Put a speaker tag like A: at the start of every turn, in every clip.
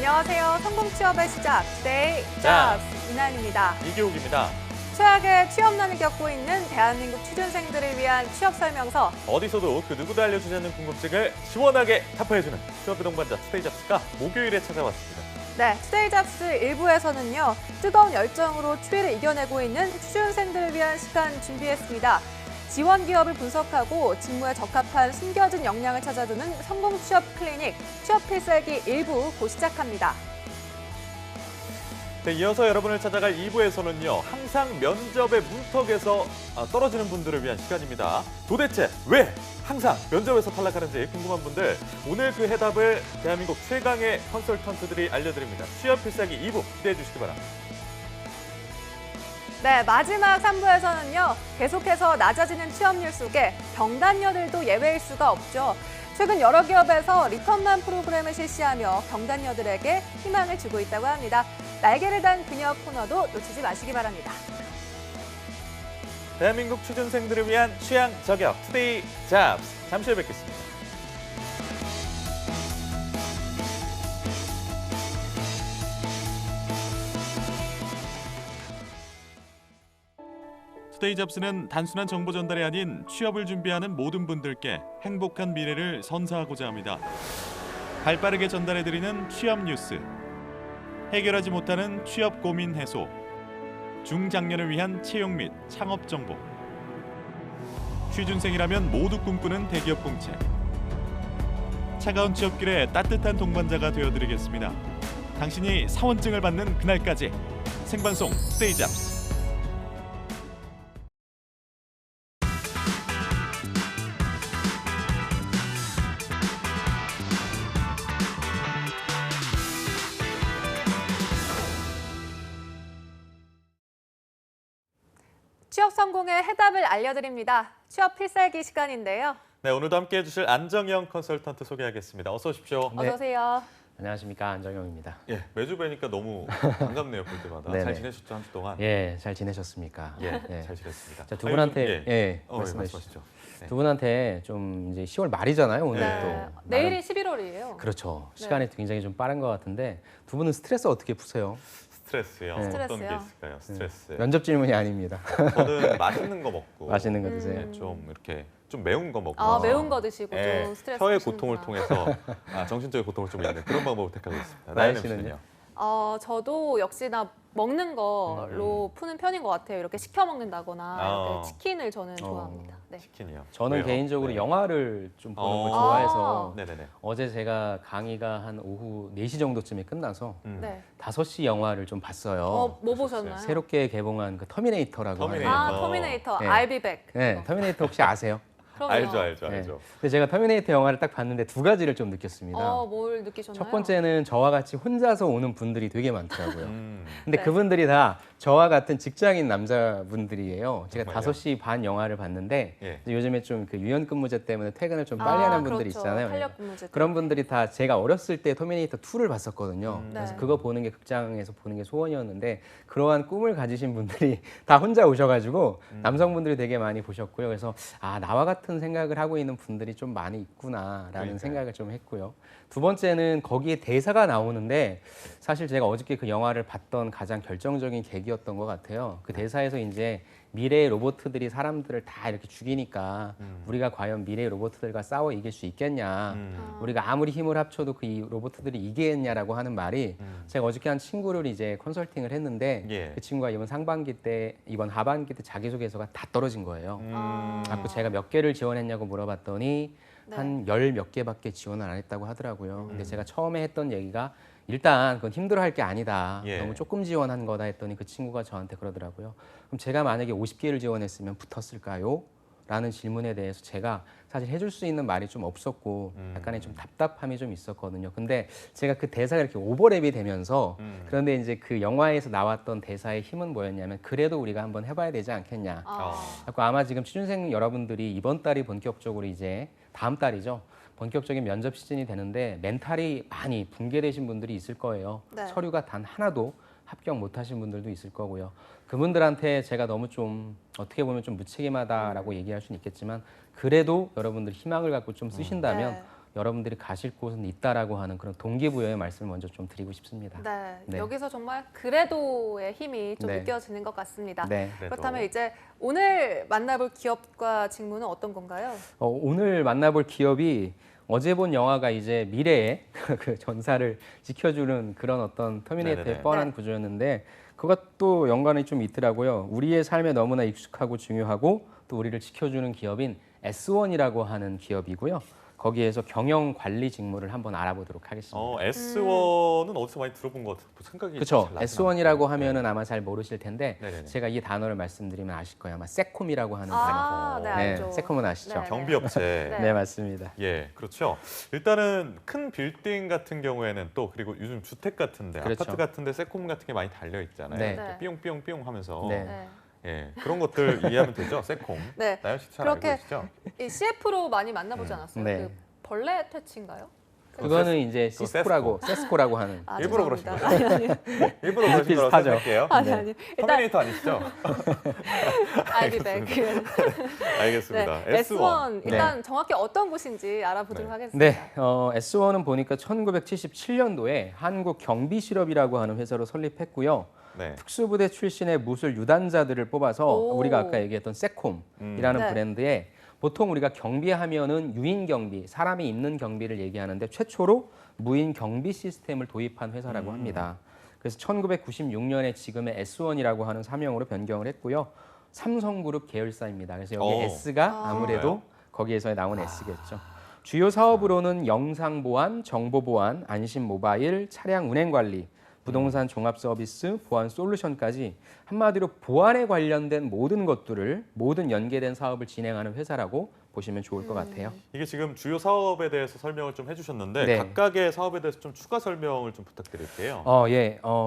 A: 안녕하세요. 성공 취업의 시작, Today Jobs 이나연입니다.
B: 이기욱입니다.
A: 최악의 취업난을 겪고 있는 대한민국 취준생들을 위한 취업 설명서.
B: 어디서도 그 누구도 알려주지 않는 궁금증을 시원하게 타파해주는 취업의 동반자 투데이 잡스가 목요일에 찾아왔습니다.
A: 네, Today Jobs 1부에서는요. 뜨거운 열정으로 추위를 이겨내고 있는 취준생들을 위한 시간 준비했습니다. 지원 기업을 분석하고 직무에 적합한 숨겨진 역량을 찾아주는 성공 취업 클리닉, 취업 필살기 1부 곧 시작합니다.
B: 네, 이어서 여러분을 찾아갈 2부에서는요. 항상 면접의 문턱에서 떨어지는 분들을 위한 시간입니다. 도대체 왜 항상 면접에서 탈락하는지 궁금한 분들, 오늘 그 해답을 대한민국 최강의 컨설턴트들이 알려드립니다. 취업 필살기 2부 기대해 주시기 바랍니다.
A: 네, 마지막 3부에서는요. 계속해서 낮아지는 취업률 속에 경단녀들도 예외일 수가 없죠. 최근 여러 기업에서 리턴만 프로그램을 실시하며 경단녀들에게 희망을 주고 있다고 합니다. 날개를 단 그녀 코너도 놓치지 마시기 바랍니다.
B: 대한민국 취준생들을 위한 취향 저격 투데이 잡스, 잠시 후에 뵙겠습니다. 투데이 잡스는 단순한 정보 전달이 아닌 취업을 준비하는 모든 분들께 행복한 미래를 선사하고자 합니다. 발빠르게 전달해드리는 취업 뉴스, 해결하지 못하는 취업 고민 해소, 중장년을 위한 채용 및 창업 정보, 취준생이라면 모두 꿈꾸는 대기업 공채, 차가운 취업길에 따뜻한 동반자가 되어드리겠습니다. 당신이 사원증을 받는 그날까지 생방송 투데이 잡스.
A: 취업 성공의 해답을 알려드립니다. 취업 필살기 시간인데요.
B: 네, 오늘도 함께해 주실 안정영 컨설턴트 소개하겠습니다. 어서 오십시오.
A: 어서 오세요.
C: 안녕하십니까, 안정영입니다.
B: 예, 매주 뵈니까 너무 반갑네요, 볼 때마다.
C: 네네.
B: 잘 지내셨죠, 한 주 동안?
C: 예, 잘 지내셨습니까?
B: 예,
C: 네.
B: 잘 지냈습니다.
C: 자, 두 분한테
B: 말씀하시죠. 네.
C: 두 분한테 좀 이제 10월 말이잖아요, 오늘
B: 네.
C: 또.
A: 내일이 11월이에요.
C: 그렇죠.
A: 네.
C: 시간이 굉장히 좀 빠른 것 같은데 두 분은 스트레스 어떻게 푸세요?
B: 스트레스요.
C: 네.
B: 어떤 게
A: 스트레스요?
B: 있을까요? 스트레스.
C: 면접 질문이 아닙니다.
B: 저는 맛있는 거 먹고
C: 맛있는 거 드세요?
B: 네, 좀 이렇게 좀 매운 거 먹고
A: 아, 매운 거 드시고
B: 예,
A: 좀 스트레스
B: 혀의
A: 푸시는구나.
B: 고통을 통해서 정신적인 고통을 좀 잊는 그런 방법을 택하고 있습니다.
C: 나연
B: 나연
C: 씨는요?
B: 씨는요?
A: 저도 역시나 먹는 걸로 푸는 편인 것 같아요. 이렇게 시켜 먹는다거나 이렇게 치킨을 저는 좋아합니다. 네.
B: 치킨이요.
C: 저는
B: 왜요?
C: 개인적으로
B: 네.
C: 영화를 좀 보는 걸
B: 어.
C: 좋아해서
B: 네네네.
C: 어제 제가 강의가 한 오후 4시 정도쯤에 끝나서
A: 네.
C: 5시 영화를 좀 봤어요.
A: 뭐 보셨나요?
C: 새롭게 개봉한 그 터미네이터라고
B: 터미네이터.
C: 하는
A: 터미네이터.
C: 네.
A: I'll be back.
C: 네,
A: 그거.
C: 터미네이터 혹시 아세요?
A: 그럼요.
B: 알죠.
C: 네. 근데 제가 터미네이터 영화를 딱 봤는데 두 가지를 좀 느꼈습니다.
A: 뭘 느끼셨나요?
C: 첫 번째는 저와 같이 혼자서 오는 분들이 되게 많더라고요. 근데
A: 네.
C: 그분들이 다 저와 같은 직장인 남자분들이에요. 제가
B: 정말요?
C: 5시 반 영화를 봤는데
B: 예.
C: 이제 요즘에 좀 그 유연근무제 때문에 퇴근을 좀 빨리 하는 분들이
A: 그렇죠.
C: 있잖아요.
A: 탄력 근무제
C: 그런
A: 때문에.
C: 분들이 다 제가 어렸을 때 터미네이터 2를 봤었거든요. 그래서
A: 네.
C: 그거 보는 게 극장에서 보는 게 소원이었는데 그러한 꿈을 가지신 분들이 다 혼자 오셔가지고 남성분들이 되게 많이 보셨고요. 그래서 나와 같은 생각을 하고 있는 분들이 좀 많이 있구나라는
B: 그러니까요.
C: 생각을 좀 했고요. 두 번째는 거기에 대사가 나오는데 사실 제가 어저께 그 영화를 봤던 가장 결정적인 계기였던 것 같아요. 그 대사에서 이제 미래의 로봇들이 사람들을 다 이렇게 죽이니까 우리가 과연 미래의 로봇들과 싸워 이길 수 있겠냐. 우리가 아무리 힘을 합쳐도 그 이 로봇들이 이기겠냐라고 하는 말이 제가 어저께 한 친구를 이제 컨설팅을 했는데
B: 예.
C: 그 친구가 이번 하반기 때 자기소개서가 다 떨어진 거예요. 그래서 제가 몇 개를 지원했냐고 물어봤더니
A: 네.
C: 한 10 몇 개밖에 지원을 안 했다고 하더라고요. 근데 제가 처음에 했던 얘기가 일단 그건 힘들어할 게 아니다.
B: 예.
C: 너무 조금 지원한 거다 했더니 그 친구가 저한테 그러더라고요. 그럼 제가 만약에 50개를 지원했으면 붙었을까요? 라는 질문에 대해서 제가 사실 해줄 수 있는 말이 좀 없었고 약간의 좀 답답함이 좀 있었거든요. 근데 제가 그 대사가 이렇게 오버랩이 되면서 그런데 이제 그 영화에서 나왔던 대사의 힘은 뭐였냐면 그래도 우리가 한번 해봐야 되지 않겠냐. 그래서 아마 지금 취준생 여러분들이 이번 달이 본격적으로 이제 다음 달이죠. 본격적인 면접 시즌이 되는데 멘탈이 많이 붕괴되신 분들이 있을 거예요.
A: 네.
C: 서류가 단 하나도 합격 못하신 분들도 있을 거고요. 그분들한테 제가 너무 좀 어떻게 보면 좀 무책임하다라고 얘기할 수는 있겠지만 그래도 여러분들 희망을 갖고 좀 쓰신다면
A: 네.
C: 여러분들이 가실 곳은 있다라고 하는 그런 동기부여의 말씀을 먼저 좀 드리고 싶습니다.
A: 네,
C: 네.
A: 여기서 정말 그래도의 힘이 좀
C: 네.
A: 느껴지는 것 같습니다.
C: 네.
B: 그래도.
A: 그렇다면 이제 오늘 만나볼 기업과 직무는 어떤 건가요?
C: 오늘 만나볼 기업이 어제 본 영화가 이제 미래의 그 전사를 지켜주는 그런 어떤 터미네이터의
B: 네네네.
C: 뻔한
A: 네.
C: 구조였는데 그것도 연관이 좀 있더라고요. 우리의 삶에 너무나 익숙하고 중요하고 또 우리를 지켜주는 기업인 S1이라고 하는 기업이고요. 거기에서 경영 관리 직무를 한번 알아보도록 하겠습니다.
B: S1은 어디서 많이 들어본 것 같아요. 생각이
C: 그렇죠.
B: 잘 나진
C: S1이라고
B: 않고.
C: 하면은 아마 잘 모르실 텐데
B: 네네네.
C: 제가 이 단어를 말씀드리면 아실 거예요. 아마 세콤이라고 하는
A: 아,
C: 단어.
A: 네, 알죠.
C: 세콤은 아시죠?
A: 네.
B: 경비업체.
A: 네.
C: 네, 맞습니다.
B: 예, 그렇죠. 일단은 큰 빌딩 같은 경우에는 또 그리고 요즘 주택 같은데
C: 그렇죠.
B: 아파트 같은데 세콤 같은 게 많이 달려 있잖아요.
C: 네.
B: 이렇게 삐용삐용삐용 하면서
C: 네.
A: 네.
B: 예, 그런 것들 이해하면 되죠. 세콤.
A: 네.
B: 나연 씨 잘 알고
A: 그렇게
B: 계시죠?
A: 이 CF로 많이 만나보지 않았어요?
C: 네.
A: 그 벌레 퇴치인가요?
C: 그거는 이제
B: 그거
C: 세스코라고 하는.
A: 아,
B: 일부러
A: 죄송합니다.
B: 그러신 거예요? 일부러 그러신 거라고
C: 비슷하죠.
B: 생각할게요.
A: 아니,
C: 네.
A: 아니. 일단
B: 터미네이터 아니시죠?
A: I'll be back.
B: 알겠습니다.
A: 네,
B: S1.
A: S1 일단 정확히 어떤 곳인지 알아보도록
B: 네.
A: 하겠습니다.
C: 네, S1은 보니까 1977년도에 한국경비실업이라고 하는 회사로 설립했고요.
B: 네.
C: 특수부대 출신의 무술 유단자들을 뽑아서
A: 오.
C: 우리가 아까 얘기했던 세콤이라는
A: 네.
C: 브랜드에 보통 우리가 경비하면은 유인 경비, 사람이 있는 경비를 얘기하는데 최초로 무인 경비 시스템을 도입한 회사라고 합니다. 그래서 1996년에 지금의 S1이라고 하는 사명으로 변경을 했고요. 삼성그룹 계열사입니다. 그래서 여기
B: 오.
C: S가
A: 아.
C: 아무래도 거기에서 나온 S겠죠. 주요 사업으로는 영상 보안, 정보 보안, 안심 모바일, 차량 운행 관리, 부동산 종합 서비스, 보안 솔루션까지 한마디로 보안에 관련된 모든 것들을 모든 연계된 사업을 진행하는 회사라고 보시면 좋을 것 같아요.
B: 이게 지금 주요 사업에 대해서 설명을 좀 해주셨는데
C: 네.
B: 각각의 사업에 대해서 좀 추가 설명을 좀 부탁드릴게요.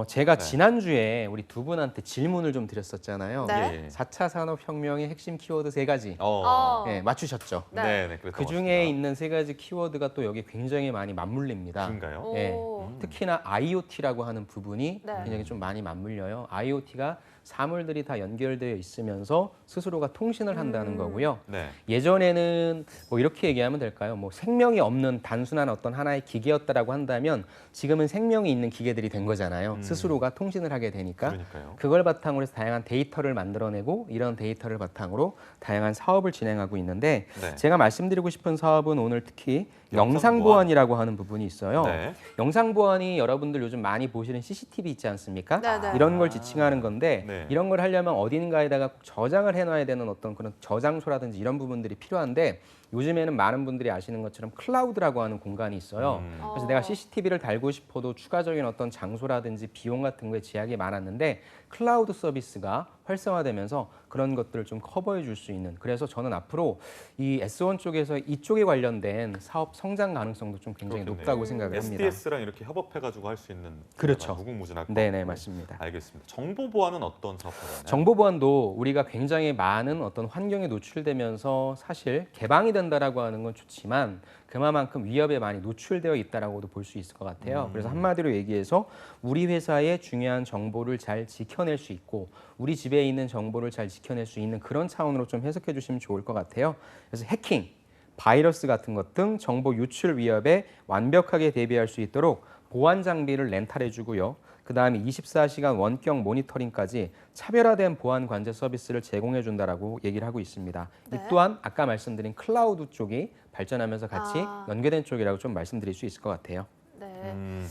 C: 제가
B: 네.
C: 지난주에 우리 두 분한테 질문을 좀 드렸었잖아요.
A: 네.
B: 예.
C: 4차 산업혁명의 핵심 키워드 3가지.
A: 어.
C: 맞추셨죠?
A: 네.
B: 네, 네, 그랬던
C: 그
B: 것
C: 중에
B: 같습니다.
C: 있는 3가지 키워드가 또 여기 굉장히 많이 맞물립니다.
B: 그런가요?
A: 오.
C: 예. 특히나 IoT라고 하는 부분이
A: 네.
C: 굉장히 좀 많이 맞물려요. IoT가 사물들이 다 연결되어 있으면서 스스로가 통신을 한다는 거고요.
B: 네.
C: 예전에는 뭐 이렇게 얘기하면 될까요? 뭐 생명이 없는 단순한 어떤 하나의 기계였다라고 한다면 지금은 생명이 있는 기계들이 된 거잖아요. 스스로가 통신을 하게 되니까.
B: 그러니까요.
C: 그걸 바탕으로 해서 다양한 데이터를 만들어내고 이런 데이터를 바탕으로 다양한 사업을 진행하고 있는데
B: 네.
C: 제가 말씀드리고 싶은 사업은 오늘 특히
B: 영상
C: 영상보안이라고 하는 부분이 있어요.
B: 네.
C: 영상보안이 여러분들 요즘 많이 보시는 CCTV 있지 않습니까?
A: 네, 네.
C: 이런 걸 지칭하는 건데
B: 네.
C: 이런 걸 하려면 어딘가에다가 꼭 저장을 해놔야 되는 어떤 그런 저장소라든지 이런 부분들이 필요한데 요즘에는 많은 분들이 아시는 것처럼 클라우드라고 하는 공간이 있어요. 그래서 내가 CCTV를 달고 싶어도 추가적인 어떤 장소라든지 비용 같은 거에 제약이 많았는데 클라우드 서비스가 활성화되면서 그런 것들을 좀 커버해 줄 수 있는 그래서 저는 앞으로 이 S1 쪽에서 이쪽에 관련된 사업 성장 가능성도 좀 굉장히
B: 그렇겠네요.
C: 높다고 생각을 합니다.
B: SDS랑 이렇게 협업해가지고 할 수 있는
C: 그렇죠.
B: 무궁무진할 것
C: 네네
B: 같고.
C: 맞습니다.
B: 알겠습니다. 정보 보안은 어떤 사업을 하나요?
C: 정보 보안도 우리가 굉장히 많은 어떤 환경에 노출되면서 사실 개방이 된다라고 하는 건 좋지만 그만큼 위협에 많이 노출되어 있다라고도 볼 수 있을 것 같아요. 그래서 한마디로 얘기해서 우리 회사의 중요한 정보를 잘 지켜낼 수 있고 우리 집에 있는 정보를 잘 지켜낼 수 있는 그런 차원으로 좀 해석해 주시면 좋을 것 같아요. 그래서 해킹, 바이러스 같은 것 등 정보 유출 위협에 완벽하게 대비할 수 있도록 보안 장비를 렌탈해 주고요. 그다음에 24시간 원격 모니터링까지 차별화된 보안 관제 서비스를 제공해 준다라고 얘기를 하고 있습니다.
A: 네.
C: 이 또한 아까 말씀드린 클라우드 쪽이 발전하면서 같이 연계된 쪽이라고 좀 말씀드릴 수 있을 것 같아요.
A: 네.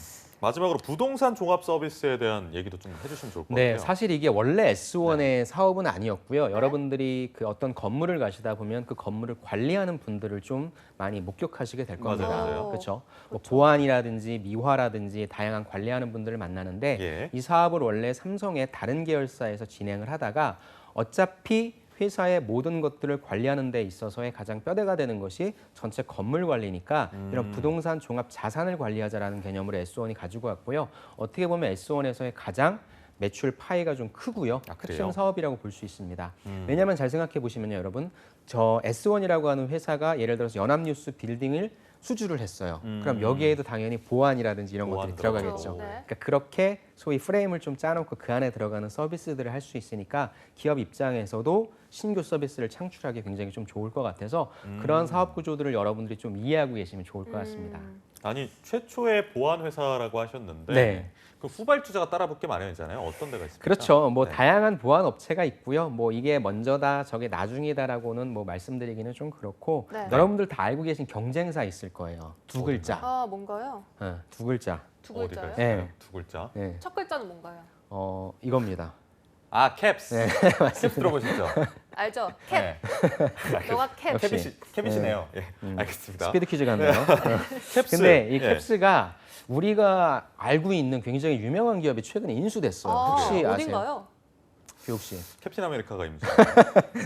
B: 마지막으로 부동산 종합 서비스에 대한 얘기도 좀 해주시면 좋을 것
C: 네,
B: 같아요.
C: 사실 이게 원래 S1의 사업은 아니었고요. 여러분들이 그 어떤 건물을 가시다 보면 그 건물을 관리하는 분들을 좀 많이 목격하시게 될 겁니다.
B: 맞아요.
C: 그렇죠? 뭐 보안이라든지 미화라든지 다양한 관리하는 분들을 만나는데
B: 예.
C: 이 사업을 원래 삼성의 다른 계열사에서 진행을 하다가 어차피 회사의 모든 것들을 관리하는 데 있어서의 가장 뼈대가 되는 것이 전체 건물 관리니까 이런 부동산 종합 자산을 관리하자라는 개념으로 S1이 가지고 왔고요. 어떻게 보면 S1에서의 가장 매출 파이가 좀 크고요.
B: 아, 그래요?
C: 핵심 사업이라고 볼 수 있습니다. 왜냐하면 잘 생각해 보시면요, 여러분. 저 S1이라고 하는 회사가 예를 들어서 연합뉴스 빌딩을 수주를 했어요. 그럼 여기에도 당연히 보안이라든지 이런
B: 보안
C: 것들이
B: 들어가죠.
C: 들어가겠죠.
A: 네.
C: 그러니까 그렇게 소위 프레임을 좀 짜놓고 그 안에 들어가는 서비스들을 할 수 있으니까 기업 입장에서도 신규 서비스를 창출하기 굉장히 좀 좋을 것 같아서 그런 사업 구조들을 여러분들이 좀 이해하고 계시면 좋을 것 같습니다.
B: 아니 최초의 보안 회사라고 하셨는데
C: 네.
B: 그 후발주자가 따라붙게 마련이잖아요. 어떤 데가 있습니까?
C: 그렇죠. 뭐
B: 네.
C: 다양한 보안 업체가 있고요. 뭐 이게 먼저다, 저게 나중이다라고는 뭐 말씀드리기는 좀 그렇고
A: 네.
C: 여러분들 다 알고 계신 경쟁사 있을 거예요. 두 글자.
A: 아, 뭔가요?
C: 두 글자.
A: 두
B: 어디가
A: 글자요?
B: 있어요?
C: 네.
B: 두 글자.
C: 네.
A: 첫 글자는 뭔가요?
C: 이겁니다.
B: 아 캡스.
C: 네,
B: 캡스 들어보셨죠?
A: 알죠? 캡.
B: 네.
A: 너가 캡.
C: 역시.
B: 캡이시네요. 예, 알겠습니다.
C: 스피드 퀴즈 같네요.
B: 캡스.
C: 근데 이
B: 예.
C: 캡스가 우리가 알고 있는 굉장히 유명한 기업이 최근에 인수됐어요.
A: 아,
C: 혹시 아세요?
A: 어딘가요?
C: 교육 씨.
B: 캡틴 아메리카가 인수.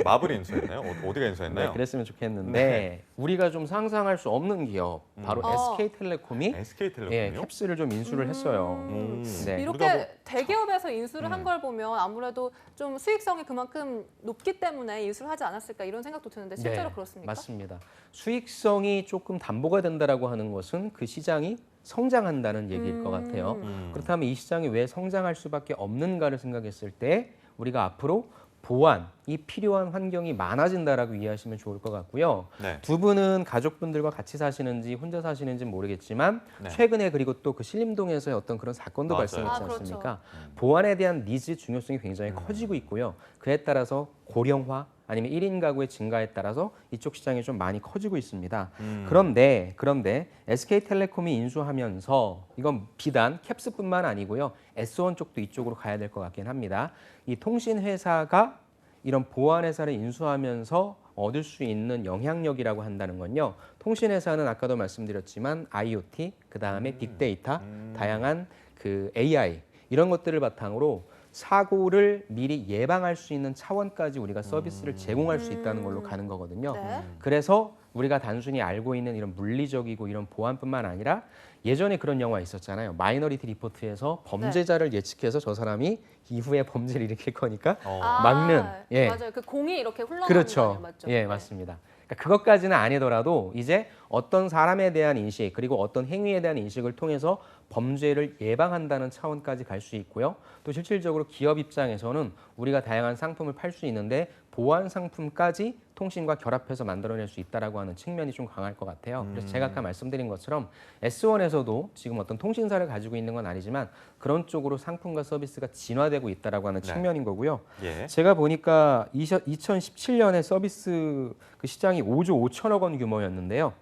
B: 마블이 인수했나요? 어디가 인수했나요?
C: 네, 그랬으면 좋겠는데 우리가 좀 상상할 수 없는 기업 바로 SK텔레콤이
B: SK텔레콤이요?
C: 예, 캡스를 좀 인수를 했어요. 네.
A: 이렇게
B: 우리가 뭐-
A: 대기업에서 인수를 한 걸 보면 아무래도 좀 수익성이 그만큼 높기 때문에 인수를 하지 않았을까 이런 생각도 드는데 실제로
C: 네,
A: 그렇습니까?
C: 맞습니다. 수익성이 조금 담보가 된다라고 하는 것은 그 시장이 성장한다는 얘기일 것 같아요. 그렇다면 이 시장이 왜 성장할 수밖에 없는가를 생각했을 때 우리가 앞으로 보안이 필요한 환경이 많아진다라고 이해하시면 좋을 것 같고요.
B: 네.
C: 두 분은 가족분들과 같이 사시는지 혼자 사시는지 모르겠지만
B: 네.
C: 최근에 그리고 또 그 신림동에서의 어떤 그런 사건도
B: 맞아요.
C: 발생했지
A: 아, 그렇죠.
C: 않습니까? 보안에 대한 니즈 중요성이 굉장히 커지고 있고요. 그에 따라서 고령화 아니면 1인 가구의 증가에 따라서 이쪽 시장이 좀 많이 커지고 있습니다. 그런데 SK텔레콤이 인수하면서 이건 비단 캡스뿐만 아니고요. S1 쪽도 이쪽으로 가야 될 것 같긴 합니다. 이 통신 회사가 이런 보안 회사를 인수하면서 얻을 수 있는 영향력이라고 한다는 건요. 통신 회사는 아까도 말씀드렸지만 IoT, 그다음에 빅데이터, 다양한 그 AI 이런 것들을 바탕으로 사고를 미리 예방할 수 있는 차원까지 우리가 서비스를 제공할 수 있다는 걸로 가는 거거든요.
A: 네.
C: 그래서 우리가 단순히 알고 있는 이런 물리적이고 이런 보안뿐만 아니라 예전에 그런 영화 있었잖아요. 마이너리티 리포트에서 범죄자를 예측해서 저 사람이 이후에 범죄를 일으킬 거니까 막는, 예.
A: 맞아요. 그 공이 이렇게 흘러가는 거
C: 그렇죠.
A: 아니에요, 맞죠?
C: 예,
A: 네.
C: 맞습니다. 그러니까 그것까지는 아니더라도 이제 어떤 사람에 대한 인식 그리고 어떤 행위에 대한 인식을 통해서 범죄를 예방한다는 차원까지 갈 수 있고요. 또 실질적으로 기업 입장에서는 우리가 다양한 상품을 팔 수 있는데 보안 상품까지 통신과 결합해서 만들어낼 수 있다라고 하는 측면이 좀 강할 것 같아요. 그래서 제가 아까 말씀드린 것처럼 S1에서도 지금 어떤 통신사를 가지고 있는 건 아니지만 그런 쪽으로 상품과 서비스가 진화되고 있다라고 하는
B: 네.
C: 측면인 거고요.
B: 예.
C: 제가 보니까 2017년에 서비스 그 시장이 5조 5천억 원 규모였는데요.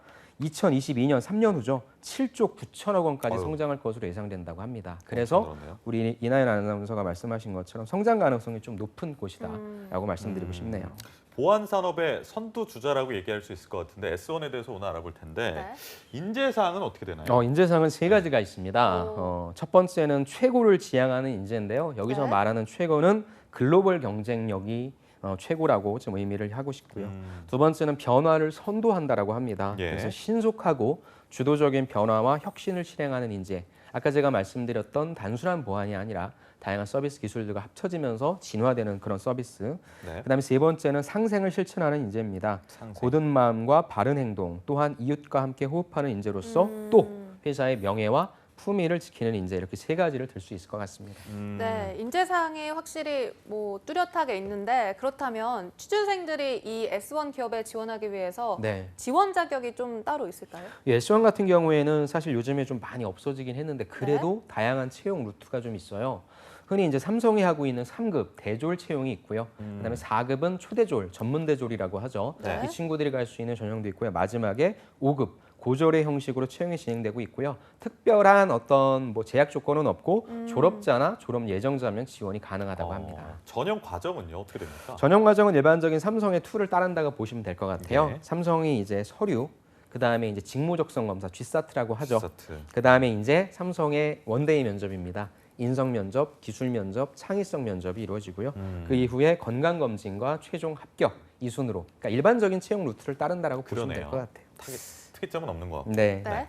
C: 2022년 3년 후죠. 7조 9천억 원까지
B: 어휴.
C: 성장할 것으로 예상된다고 합니다. 그래서
B: 늘었네요.
C: 우리 이나연 아나운서가 말씀하신 것처럼 성장 가능성이 좀 높은 곳이다라고 말씀드리고 싶네요.
B: 보안 산업의 선두 주자라고 얘기할 수 있을 것 같은데 S1에 대해서 오늘 알아볼 텐데
A: 네.
B: 인재 사항은 어떻게 되나요?
C: 인재상은 세 가지가 있습니다.
A: 오.
C: 첫 번째는 최고를 지향하는 인재인데요. 여기서
A: 네.
C: 말하는 최고는 글로벌 경쟁력이 최고라고 좀 의미를 하고 싶고요. 두 번째는 변화를 선도한다라고 합니다.
B: 예.
C: 그래서 신속하고 주도적인 변화와 혁신을 실행하는 인재. 아까 제가 말씀드렸던 단순한 보안이 아니라 다양한 서비스 기술들과 합쳐지면서 진화되는 그런 서비스.
B: 네.
C: 그다음에 세 번째는 상생을 실천하는 인재입니다.
B: 상생.
C: 고든 마음과 바른 행동, 또한 이웃과 함께 호흡하는 인재로서 또 회사의 명예와 품위를 지키는 인재 이렇게 세 가지를 들 수 있을 것 같습니다.
A: 네, 인재상이 확실히 뭐 뚜렷하게 있는데 그렇다면 취준생들이 이 S1 기업에 지원하기 위해서
C: 네.
A: 지원 자격이 좀 따로 있을까요?
C: 이 S1 같은 경우에는 사실 요즘에 좀 많이 없어지긴 했는데 그래도 다양한 채용 루트가 좀 있어요. 흔히 이제 삼성이 하고 있는 3급 대졸 채용이 있고요. 그다음에 4급은 초대졸, 전문대졸이라고 하죠.
A: 네.
C: 이 친구들이 갈 수 있는 전형도 있고요. 마지막에 5급 고졸의 형식으로 채용이 진행되고 있고요. 특별한 어떤 뭐 제약 조건은 없고 졸업자나 졸업 예정자면 지원이 가능하다고 합니다.
B: 전형 과정은요 어떻게 됩니까?
C: 전형 과정은 일반적인 삼성의 툴을 따른다고 보시면 될 것 같아요.
B: 네.
C: 삼성이 이제 서류, 그 다음에 이제 직무 적성 검사 (G사트라고 하죠).
B: G사트.
C: 그 다음에 이제 삼성의 원데이 면접입니다. 인성 면접, 기술 면접, 창의성 면접이 이루어지고요. 그 이후에 건강 검진과 최종 합격 이 순으로. 그러니까 일반적인 채용 루트를 따른다라고 보시면 될
B: 그러네요.
C: 것 같아요.
B: 특이점은 없는 것 같고.
C: 네.
A: 네.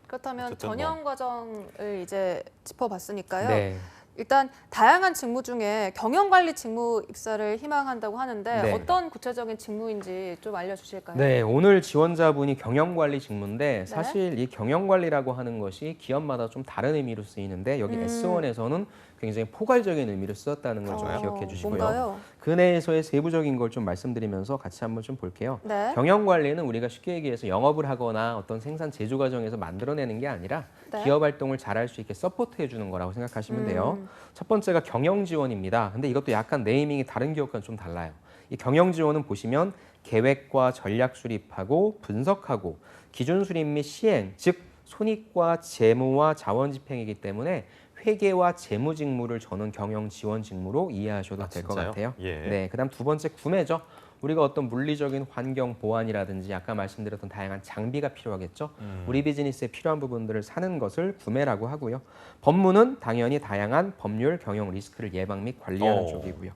A: 그렇다면
B: 어쨌든
A: 전형 과정을 이제 짚어봤으니까요.
C: 네.
A: 일단 다양한 직무 중에 경영관리 직무 입사를 희망한다고 하는데
C: 네.
A: 어떤 구체적인 직무인지 좀 알려주실까요?
C: 네, 오늘 지원자분이 경영관리 직무인데 사실 이 경영관리라고 하는 것이 기업마다 좀 다른 의미로 쓰이는데 여기 S1에서는 굉장히 포괄적인 의미로 쓰였다는 걸 좀 기억해 주시고요.
A: 뭔가요?
C: 그 내에서의 세부적인 걸 좀 말씀드리면서 같이 한번 좀 볼게요.
A: 네.
C: 경영관리는 우리가 쉽게 얘기해서 영업을 하거나 어떤 생산 제조 과정에서 만들어내는 게 아니라
A: 네.
C: 기업 활동을 잘할 수 있게 서포트해 주는 거라고 생각하시면 돼요. 첫 번째가 경영 지원입니다. 근데 이것도 약간 네이밍이 다른 기업과는 좀 달라요. 이 경영 지원은 보시면 계획과 전략 수립하고 분석하고 기준 수립 및 시행, 즉 손익과 재무와 자원 집행이기 때문에 회계와 재무 직무를 저는 경영 지원 직무로 이해하셔도 될 것
B: 진짜요?
C: 같아요.
B: 예.
C: 네, 그다음 두 번째 구매죠. 우리가 어떤 물리적인 환경 보안이라든지 아까 말씀드렸던 다양한 장비가 필요하겠죠. 우리 비즈니스에 필요한 부분들을 사는 것을 구매라고 하고요. 법무는 당연히 다양한 법률 경영 리스크를 예방 및 관리하는 쪽이고요.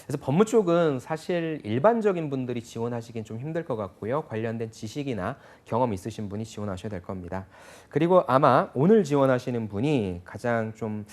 C: 그래서 법무 쪽은 사실 일반적인 분들이 지원하시긴 좀 힘들 것 같고요. 관련된 지식이나 경험 있으신 분이 지원하셔야 될 겁니다. 그리고 아마 오늘 지원하시는 분이 가장 좀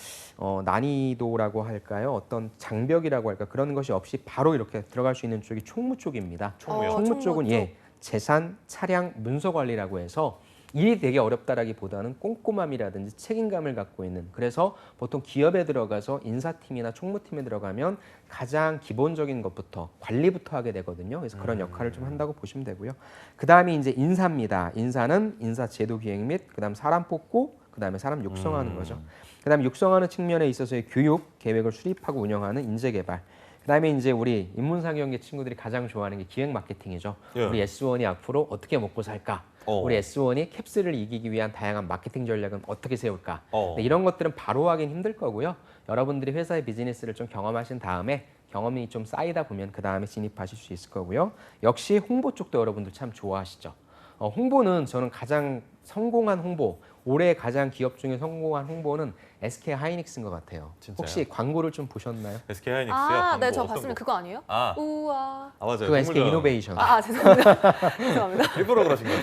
C: 난이도라고 할까요? 어떤 장벽이라고 할까? 그런 것이 없이 바로 이렇게 들어갈 수 있는 쪽이 총무 쪽입니다.
B: 총무요?
C: 총무 쪽은
A: 총무 쪽.
C: 재산, 차량, 문서 관리라고 해서 일이 되게 어렵다라기보다는 꼼꼼함이라든지 책임감을 갖고 있는, 그래서 보통 기업에 들어가서 인사팀이나 총무팀에 들어가면 가장 기본적인 것부터 관리부터 하게 되거든요. 그래서 그런 역할을 좀 한다고 보시면 되고요. 그다음이 이제 인사입니다. 인사는 인사 제도 기획 및 그다음 사람 뽑고 그다음에 사람 육성하는 거죠. 그다음에 육성하는 측면에 있어서의 교육 계획을 수립하고 운영하는 인재 개발. 그다음에 이제 우리 인문상경계 친구들이 가장 좋아하는 게 기획 마케팅이죠.
B: 예.
C: 우리 S1이 앞으로 어떻게 먹고 살까? 우리 S1이 캡스를 이기기 위한 다양한 마케팅 전략은 어떻게 세울까? 근데 이런 것들은 바로 하긴 힘들 거고요. 여러분들이 회사의 비즈니스를 좀 경험하신 다음에 경험이 좀 쌓이다 보면 그 다음에 진입하실 수 있을 거고요. 역시 홍보 쪽도 여러분들 참 좋아하시죠. 홍보는 저는 가장 성공한 홍보, 올해 가장 기업 중에 성공한 홍보는 SK 하이닉스인 것 같아요.
B: 진짜요?
C: 혹시 광고를 좀 보셨나요?
B: SK 하이닉스요?
A: 아, 네,
B: 광고
A: 저
B: 어떤
A: 봤습니다.
B: 거?
A: 그거 아니에요?
B: 아,
A: 우와.
B: 맞아요.
C: 그거 SK
B: 동물원.
C: 이노베이션.
A: 죄송합니다. 죄송합니다.
B: 일부러 그러신 거죠?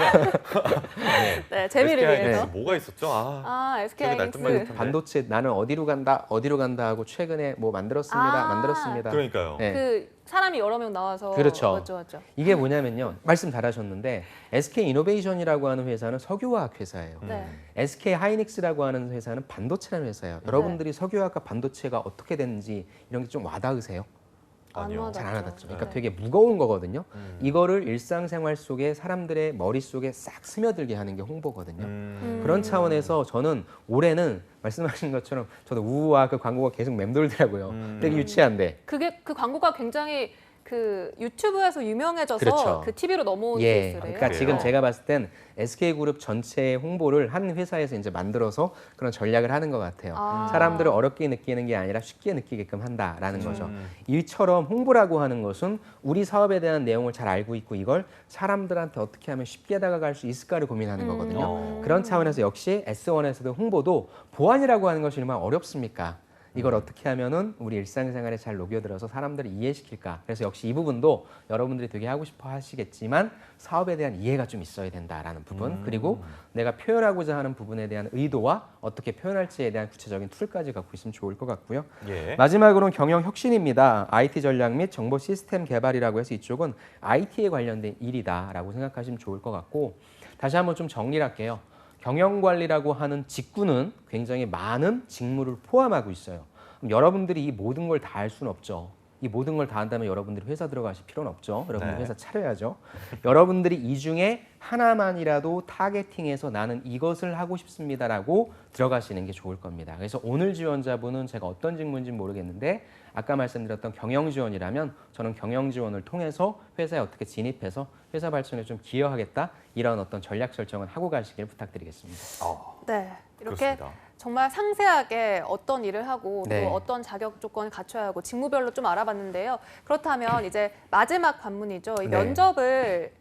A: 네, 재미를
B: SK
A: 위해서.
B: 하이닉스 뭐가 있었죠?
A: SK
B: 기억이 날 듯 말
A: 하이닉스.
B: 듯.
C: 반도체 나는 어디로 간다 하고 최근에 뭐 만들었습니다.
B: 그러니까요.
C: 네.
A: 그 사람이 여러 명 나와서.
C: 그렇죠.
A: 맞죠.
C: 이게 뭐냐면요. 말씀 잘하셨는데 SK 이노베이션이라고 하는 회사는 석유화학 회사예요.
A: 네.
C: SK 하이닉스라고 하는 회사는 반도체라는 회사예요. 여러분들이 석유화학과 반도체가 어떻게 되는지 이런 게 좀 와닿으세요?
B: 아니요.
A: 안
C: 잘 안 와닿죠. 그러니까
B: 네.
C: 되게 무거운 거거든요. 이거를 일상생활 속에 사람들의 머릿속에 싹 스며들게 하는 게 홍보거든요. 그런 차원에서 저는 올해는 말씀하신 것처럼 저도 우와 그 광고가 계속 맴돌더라고요. 되게 유치한데.
A: 그게 그 광고가 굉장히 그 유튜브에서 유명해져서
C: 그렇죠.
A: 그 TV로 넘어온
C: 예,
A: 케이스래요.
C: 그러니까
B: 그래요?
C: 지금 제가 봤을 땐 SK그룹 전체 홍보를 한 회사에서 이제 만들어서 그런 전략을 하는 것 같아요. 사람들을 어렵게 느끼는 게 아니라 쉽게 느끼게끔 한다라는 거죠. 이처럼 홍보라고 하는 것은 우리 사업에 대한 내용을 잘 알고 있고 이걸 사람들한테 어떻게 하면 쉽게 다가갈 수 있을까를 고민하는 거거든요. 그런 차원에서 역시 S1에서도 홍보도 보안이라고 하는 것이 얼마나 어렵습니까? 이걸 어떻게 하면은 우리 일상생활에 잘 녹여들어서 사람들을 이해시킬까? 그래서 역시 이 부분도 여러분들이 되게 하고 싶어 하시겠지만 사업에 대한 이해가 좀 있어야 된다라는 부분, 그리고 내가 표현하고자 하는 부분에 대한 의도와 어떻게 표현할지에 대한 구체적인 툴까지 갖고 있으면 좋을 것 같고요.
B: 예.
C: 마지막으로는 경영 혁신입니다. IT 전략 및 정보 시스템 개발이라고 해서 이쪽은 IT에 관련된 일이다라고 생각하시면 좋을 것 같고, 다시 한번 좀 정리를 할게요. 경영관리라고 하는 직군은 굉장히 많은 직무를 포함하고 있어요. 그럼 여러분들이 이 모든 걸 다 할 수는 없죠. 이 모든 걸 다 한다면 여러분들이 회사 들어가실 필요는 없죠. 여러분들
B: 네.
C: 회사 차려야죠. 여러분들이 이 중에 하나만이라도 타겟팅해서 나는 이것을 하고 싶습니다라고 들어가시는 게 좋을 겁니다. 그래서 오늘 지원자분은 제가 어떤 직무인지 모르겠는데 아까 말씀드렸던 경영 지원이라면 저는 경영 지원을 통해서 회사에 어떻게 진입해서 회사 발전에 좀 기여하겠다 이런 어떤 전략 설정을 하고 가시길 부탁드리겠습니다.
A: 네. 이렇게
B: 그렇습니다.
A: 정말 상세하게 어떤 일을 하고
C: 네.
A: 또 어떤 자격 조건을 갖춰야 하고 직무별로 좀 알아봤는데요. 그렇다면 이제 마지막 관문이죠. 이
C: 네.
A: 면접을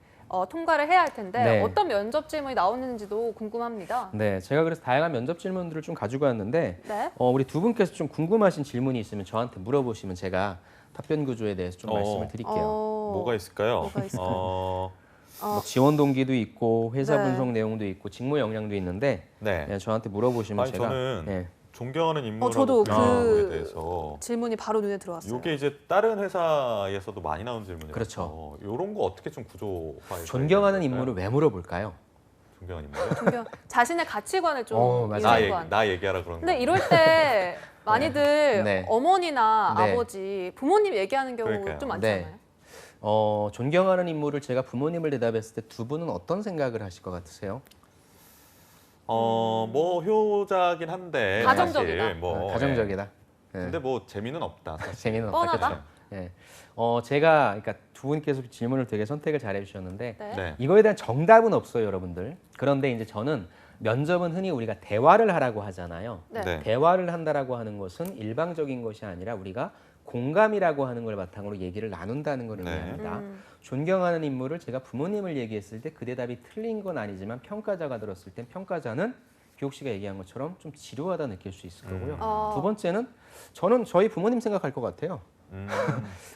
A: 통과를 해야 할 텐데
C: 네.
A: 어떤 면접 질문이 나오는지도 궁금합니다.
C: 네, 제가 그래서 다양한 면접 질문들을 좀 가지고 왔는데
A: 네.
C: 우리 두 분께서 좀 궁금하신 질문이 있으면 저한테 물어보시면 제가 답변 구조에 대해서 좀 말씀을 드릴게요.
B: 뭐가 있을까요?
A: 뭐가 있을까요?
C: 뭐 지원 동기도 있고 회사
A: 네.
C: 분석 내용도 있고 직무 역량도 있는데
B: 네.
C: 저한테 물어보시면
B: 아니,
C: 제가
B: 저는
C: 네.
B: 존경하는 인물하고
A: 저도
B: 그에 대해서
A: 질문이 바로 눈에 들어왔어요.
B: 이게 이제 다른 회사에서도 많이 나오는 질문이라서
C: 그렇죠.
B: 이런 거 어떻게 좀 구조화해서
C: 존경하는
B: 해야 될까요?
C: 인물을 왜 물어볼까요?
B: 존경하는 인물?
A: 자신의 가치관을 좀
C: 맞아요.
B: 나 얘기하라 그런 거.
A: 근데 이럴 때 많이들
C: 네.
A: 어머니나
C: 네.
A: 아버지, 부모님 얘기하는 경우
B: 그러니까요.
A: 좀 많잖아요.
C: 네. 존경하는 인물을 제가 부모님을 대답했을 때 두 분은 어떤 생각을 하실 것 같으세요?
B: 뭐 효자긴 한데
A: 가정적이다.
B: 사실 뭐
C: 가정적이다.
B: 예. 근데 뭐 재미는 없다. 사실.
C: 재미는 없다.
A: 뻔하다.
C: 그렇죠? 예. 제가 그러니까 두 분께서 질문을 되게 선택을 잘 해주셨는데
A: 네.
B: 네.
C: 이거에 대한 정답은 없어요, 여러분들. 그런데 이제 저는 면접은 흔히 우리가 대화를 하라고 하잖아요.
A: 네.
B: 네.
C: 대화를 한다라고 하는 것은 일방적인 것이 아니라 우리가 공감이라고 하는 걸 바탕으로 얘기를 나눈다는 걸
B: 네.
C: 의미합니다. 존경하는 인물을 제가 부모님을 얘기했을 때 그 대답이 틀린 건 아니지만 평가자가 들었을 땐 평가자는 교육 씨가 얘기한 것처럼 좀 지루하다 느낄 수 있을 거고요. 두 번째는 저는 저희 부모님 생각할 것 같아요.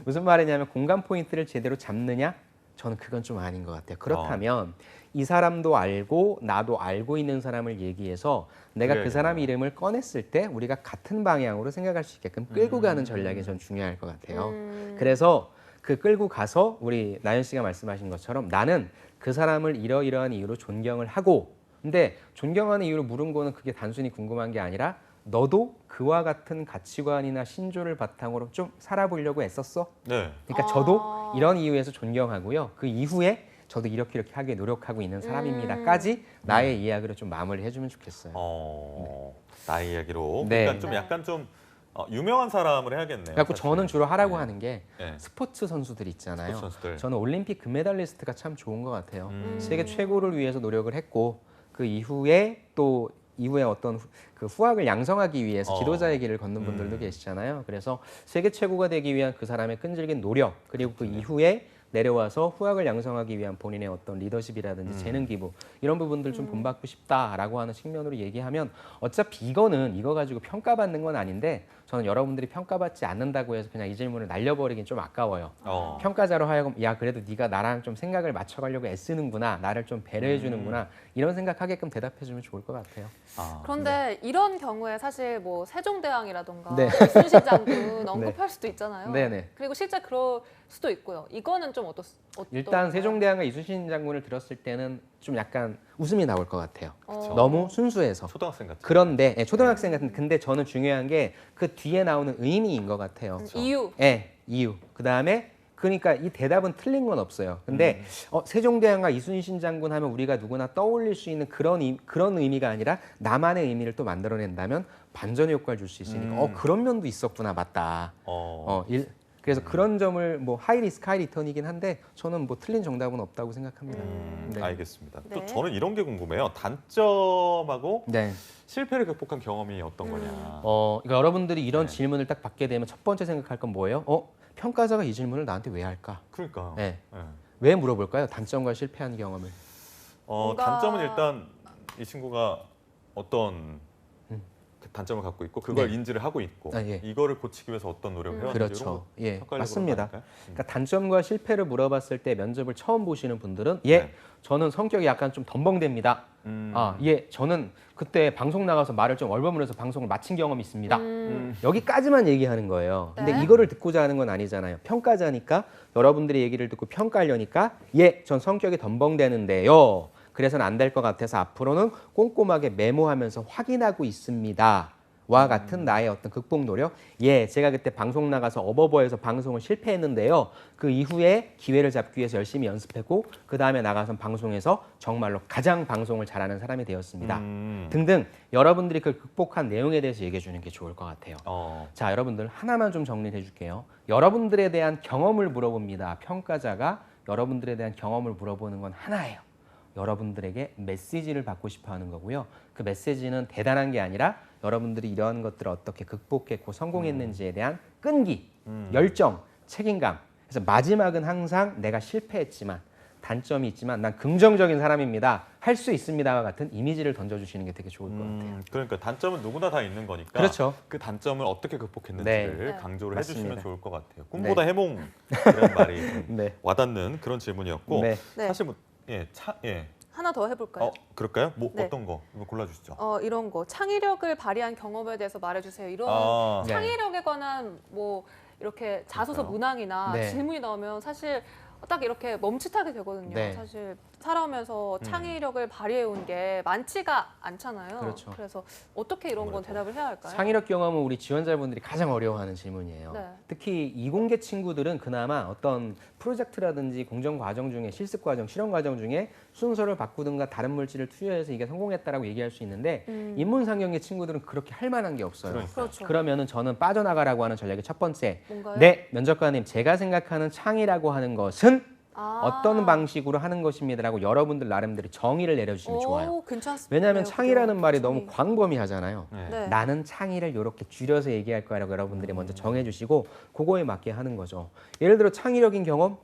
C: 무슨 말이냐면 공감 포인트를 제대로 잡느냐? 저는 그건 좀 아닌 것 같아요. 그렇다면 이 사람도 알고 나도 알고 있는 사람을 얘기해서 내가 그 사람 이름을 꺼냈을 때 우리가 같은 방향으로 생각할 수 있게끔 끌고 가는 전략이 전 중요할 것 같아요. 그래서 그 끌고 가서 우리 나연 씨가 말씀하신 것처럼 나는 그 사람을 이러이러한 이유로 존경을 하고 근데 존경하는 이유로 물은 거는 그게 단순히 궁금한 게 아니라 너도 그와 같은 가치관이나 신조를 바탕으로 좀 살아보려고 애썼어?
B: 네.
C: 그러니까 저도 이런 이유에서 존경하고요. 그 이후에 저도 이렇게 하게 노력하고 있는 사람입니다까지 나의 이야기를 좀 마무리해 주면 좋겠어요.
B: 나의 이야기로.
C: 네.
B: 그러니까 좀 약간 좀 유명한 사람을 해야겠네요.
C: 그래서 저는 주로 하라고
B: 네.
C: 하는 게
B: 네.
C: 스포츠 선수들 있잖아요.
B: 스포츠 선수들.
C: 저는 올림픽 금메달리스트가 참 좋은 것 같아요. 세계 최고를 위해서 노력을 했고 그 이후에 또 이후에 어떤 그 후학을 양성하기 위해서 지도자의 길을 걷는 분들도 계시잖아요. 그래서 세계 최고가 되기 위한 그 사람의 끈질긴 노력 그리고 그 이후에 내려와서 후학을 양성하기 위한 본인의 어떤 리더십이라든지 재능 기부 이런 부분들 좀 본받고 싶다라고 하는 측면으로 얘기하면 어차피 이거 가지고 평가받는 건 아닌데 저는 여러분들이 평가받지 않는다고 해서 그냥 이 질문을 날려버리긴 좀 아까워요. 평가자로 하여금 야 그래도 네가 나랑 좀 생각을 맞춰가려고 애쓰는구나 나를 좀 배려해 주는구나 이런 생각하게끔 대답해주면 좋을 것 같아요.
A: 그런데 이런 경우에 사실 뭐 세종대왕이라던가
C: 네.
A: 이순신 장군 언급할 수도 있잖아요.
C: 네네.
A: 그리고 실제 그럴 수도 있고요. 이거는 좀
C: 일단 세종대왕과 이순신 장군을 들었을 때는 좀 약간 웃음이 나올 것 같아요.
A: 그쵸.
C: 너무 순수해서.
B: 초등학생 같은.
C: 그런데 초등학생 같은 근데 저는 중요한 게 그 뒤에 나오는 의미인 것 같아요.
A: 이유.
C: 이유. 그다음에 그러니까 이 대답은 틀린 건 없어요. 근데 세종대왕과 이순신 장군 하면 우리가 누구나 떠올릴 수 있는 그런 의미가 아니라 나만의 의미를 또 만들어낸다면 반전 효과를 줄 수 있으니까 그런 면도 있었구나 맞다. 그래서 그런 점을 뭐 하이 리스크 하이 리턴이긴 한데 저는 뭐 틀린 정답은 없다고 생각합니다. 네.
B: 알겠습니다.
A: 네.
B: 또 저는 이런 게 궁금해요. 단점하고
C: 네.
B: 실패를 극복한 경험이 어떤 거냐.
C: 그러니까 여러분들이 이런
B: 네.
C: 질문을 딱 받게 되면 첫 번째 생각할 건 뭐예요? 평가자가 이 질문을 나한테 왜 할까?
B: 그러니까.
C: 네.
B: 네.
C: 왜 물어볼까요? 단점과 실패한 경험을.
A: 뭔가-
B: 단점은 일단 이 친구가 어떤 단점을 갖고 있고 그걸
C: 네.
B: 인지를 하고 있고
C: 예.
B: 이거를 고치기 위해서 어떤 노력을 해왔는지 이런
C: 그렇죠.
B: 거
C: 예,
B: 평가력으로
C: 맞습니다.
B: 할까요?
C: 그러니까 단점과 실패를 물어봤을 때 면접을 처음 보시는 분들은
B: 네.
C: 저는 성격이 약간 좀 덤벙댑니다. 저는 그때 방송 나가서 말을 좀 얼버무려서 방송을 마친 경험이 있습니다. 여기까지만 얘기하는 거예요. 근데
A: 네.
C: 이거를 듣고자 하는 건 아니잖아요. 평가자니까 여러분들의 얘기를 듣고 평가하려니까 전 성격이 덤벙대는데요. 그래서는 안 될 것 같아서 앞으로는 꼼꼼하게 메모하면서 확인하고 있습니다. 와 같은 나의 어떤 극복 노력. 제가 그때 방송 나가서 어버버해서 방송을 실패했는데요. 그 이후에 기회를 잡기 위해서 열심히 연습했고 그 다음에 나가서 방송에서 정말로 가장 방송을 잘하는 사람이 되었습니다. 등등 여러분들이 그걸 극복한 내용에 대해서 얘기해 주는 게 좋을 것 같아요. 자, 여러분들 하나만 좀 정리해 줄게요. 여러분들에 대한 경험을 물어봅니다. 평가자가 여러분들에 대한 경험을 물어보는 건 하나예요. 여러분들에게 메시지를 받고 싶어 하는 거고요. 그 메시지는 대단한 게 아니라 여러분들이 이러한 것들을 어떻게 극복했고 성공했는지에 대한 끈기, 열정, 책임감. 그래서 마지막은 항상 내가 실패했지만 단점이 있지만 난 긍정적인 사람입니다. 할 수 있습니다와 같은 이미지를 던져주시는 게 되게 좋을 것 같아요.
B: 그러니까 단점은 누구나 다 있는 거니까
C: 그렇죠.
B: 그 단점을 어떻게 극복했는지를
A: 네.
B: 강조를
C: 맞습니다.
B: 해주시면 좋을 것 같아요. 꿈보다 해몽 이런 말이 좀
C: 네.
B: 와닿는 그런 질문이었고
C: 네.
A: 네.
B: 사실 뭐
A: 하나 더 해볼까요?
D: 그럴까요? 뭐
A: 네.
D: 어떤 거? 이거 골라주시죠.
A: 이런 거 창의력을 발휘한 경험에 대해서 말해주세요. 이런
C: 네.
A: 창의력에 관한 뭐 이렇게 자소서
D: 그럴까요?
A: 문항이나
C: 네.
A: 질문이 나오면 사실 딱 이렇게 멈칫하게 되거든요.
C: 네.
A: 사실 살아오면서 창의력을 발휘해온 게 많지가 않잖아요.
C: 그렇죠.
A: 그래서 어떻게 이런 건 대답을 해야 할까요?
C: 창의력 경험은 우리 지원자분들이 가장 어려워하는 질문이에요.
A: 네.
C: 특히 이공계 친구들은 그나마 어떤 프로젝트라든지 공정 과정 중에 실습 과정, 실험 과정 중에 순서를 바꾸든가 다른 물질을 투여해서 이게 성공했다라고 얘기할 수 있는데 인문상경계 친구들은 그렇게 할 만한 게 없어요.
D: 그러니까요.
A: 그렇죠.
C: 그러면은 저는 빠져나가라고 하는 전략의 첫 번째.
A: 뭔가요?
C: 네, 면접관님, 제가 생각하는 창의라고 하는 것은
A: 아.
C: 어떤 방식으로 하는 것입니다라고 여러분들 나름대로 정의를 내려주시면 좋아요.
A: 괜찮습니다.
C: 왜냐하면
A: 네,
C: 창의라는 말이
A: 창의.
C: 너무 광범위하잖아요.
D: 네.
A: 네.
C: 나는 창의를 이렇게 줄여서 얘기할 거라고 여러분들이 먼저 정해주시고 그거에 맞게 하는 거죠. 예를 들어 창의력인 경험,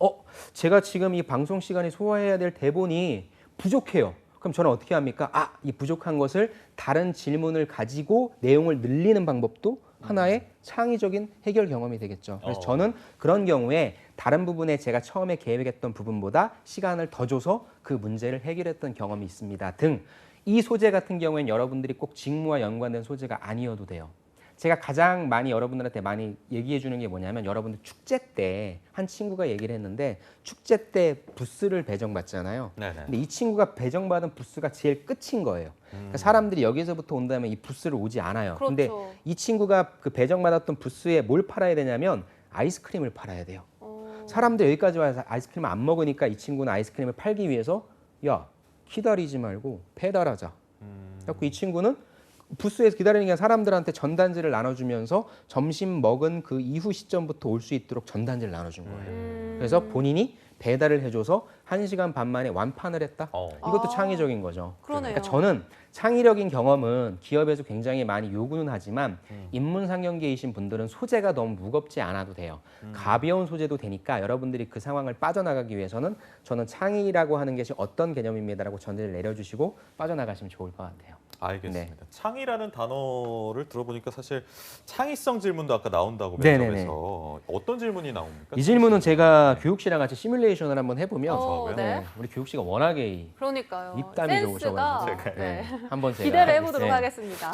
C: 제가 지금 이 방송 시간에 소화해야 될 대본이 부족해요. 그럼 저는 어떻게 합니까? 이 부족한 것을 다른 질문을 가지고 내용을 늘리는 방법도 하나의 창의적인 해결 경험이 되겠죠. 그래서 저는 그런 경우에 다른 부분에 제가 처음에 계획했던 부분보다 시간을 더 줘서 그 문제를 해결했던 경험이 있습니다 등 이 소재 같은 경우에는 여러분들이 꼭 직무와 연관된 소재가 아니어도 돼요. 제가 가장 많이 여러분들한테 많이 얘기해 주는 게 뭐냐면 여러분들 축제 때 한 친구가 얘기를 했는데 축제 때 부스를 배정받잖아요.
D: 네네.
C: 근데 이 친구가 배정받은 부스가 제일 끝인 거예요. 그러니까 사람들이 여기서부터 온다면 이 부스를 오지 않아요.
A: 그렇죠.
C: 근데 이 친구가 그 배정받았던 부스에 뭘 팔아야 되냐면 아이스크림을 팔아야 돼요. 사람들이 여기까지 와서 아이스크림을 안 먹으니까 이 친구는 아이스크림을 팔기 위해서 야, 기다리지 말고 배달하자. 그래서 이 친구는 부스에서 기다리는 게 사람들한테 전단지를 나눠주면서 점심 먹은 그 이후 시점부터 올 수 있도록 전단지를 나눠준 거예요. 그래서 본인이 배달을 해줘서 1시간 반 만에 완판을 했다. 이것도 창의적인 거죠.
A: 그러네요.
C: 그러니까 저는 창의력인 경험은 기업에서 굉장히 많이 요구는 하지만 인문상경계이신 분들은 소재가 너무 무겁지 않아도 돼요. 가벼운 소재도 되니까 여러분들이 그 상황을 빠져나가기 위해서는 저는 창의라고 하는 것이 어떤 개념입니다라고 전제를 내려주시고 빠져나가시면 좋을 것 같아요.
D: 알겠습니다.
C: 네.
D: 창의라는 단어를 들어보니까 사실 창의성 질문도 아까 나온다고
C: 네네네.
D: 면접에서 어떤 질문이 나옵니까?
C: 이 질문은 제가 교육씨랑 같이 시뮬레이션을 한번 해보면
A: 네.
C: 우리 교육씨가 워낙에
A: 그러니까요.
C: 입담이
A: 센스가
C: 좋으셔가지고
A: 네.
C: 한번 제가
A: 기대를 해보도록
C: 네.
A: 하겠습니다.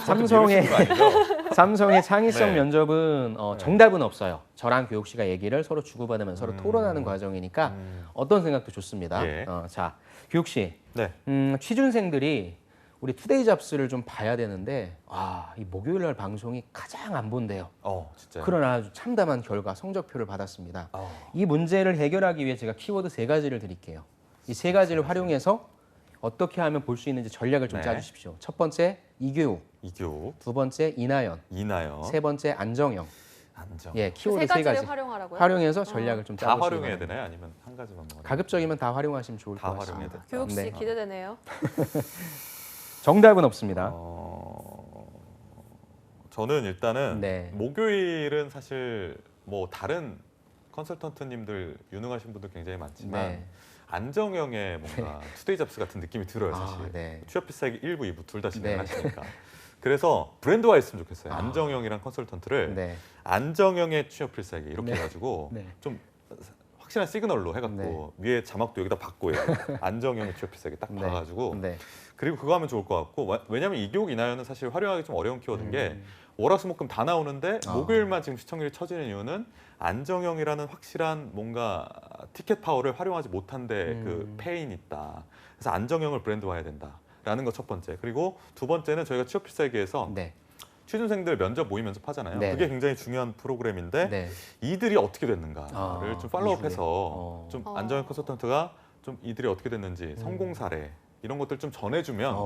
C: 삼성의 창의성
D: 네.
C: 면접은 정답은 없어요. 저랑 교육씨가 얘기를 서로 주고받으면서 서로 토론하는 과정이니까 어떤 생각도 좋습니다.
D: 예.
C: 자, 교육씨,
D: 네.
C: 취준생들이 우리 투데이 잡스를 좀 봐야 되는데 이 목요일 날 방송이 가장 안 본대요.
D: 진짜요?
C: 그러나 아주 참담한 결과 성적표를 받았습니다.
D: 어.
C: 이 문제를 해결하기 위해 제가 키워드 3가지를 드릴게요. 이 3가지를 활용해서 어떻게 하면 볼 수 있는지 전략을 좀
D: 네.
C: 짜주십시오. 첫 번째 이교우,
D: 이교,
C: 두 번째 이나연,
D: 이나연,
C: 세 번째 안정영.
D: 안정.
C: 예, 키워드
A: 세
C: 세
A: 가지를
C: 가지
A: 활용하라고요?
C: 활용해서 전략을 좀
D: 다
C: 짜보시기
D: 활용해야
C: 바랍니다.
D: 되나요? 아니면 한 가지만 먹어요?
C: 가급적이면 다 활용하시면 좋을
D: 다
C: 것 같습니다.
D: 활용해야 돼.
A: 교육 씨
C: 네.
A: 기대되네요.
C: 정답은 없습니다.
D: 저는 일단은
C: 네.
D: 목요일은 사실 뭐 다른 컨설턴트님들 유능하신 분들 굉장히 많지만
C: 네.
D: 안정형의 뭔가 투데이 잡스 같은 느낌이 들어요, 사실.
C: 네.
D: 취업 필살기 1부, 2부 둘 다
C: 네.
D: 진행하시니까. 그래서 브랜드화 했으면 좋겠어요. 안정형이랑 컨설턴트를
C: 네.
D: 안정형의 취업 필살기 이렇게
C: 네.
D: 해가지고
C: 네.
D: 좀 확실한 시그널로 해갖고 위에 자막도 여기다 받고 안정형의 취업 필살기 딱
C: 네.
D: 봐가지고
C: 네.
D: 그리고 그거 하면 좋을 것 같고 왜냐면 이교육 이나연은 사실 활용하기 좀 어려운 키워드인 게 월화수목금 다 나오는데 목요일만 지금 시청률이 처지는 이유는 안정형이라는 확실한 뭔가 티켓 파워를 활용하지 못한데 그 패인이 있다. 그래서 안정형을 브랜드화해야 된다라는 거 첫 번째. 그리고 두 번째는 저희가 취업 필살기에서
C: 네.
D: 취준생들 면접 모의 면접하잖아요.
C: 네.
D: 그게 굉장히 중요한 프로그램인데
C: 네.
D: 이들이 어떻게 됐는가를 좀 팔로우업해서
C: 이후에.
D: 좀 안정형 컨설턴트가 좀 이들이 어떻게 됐는지 성공 사례 이런 것들 좀 전해주면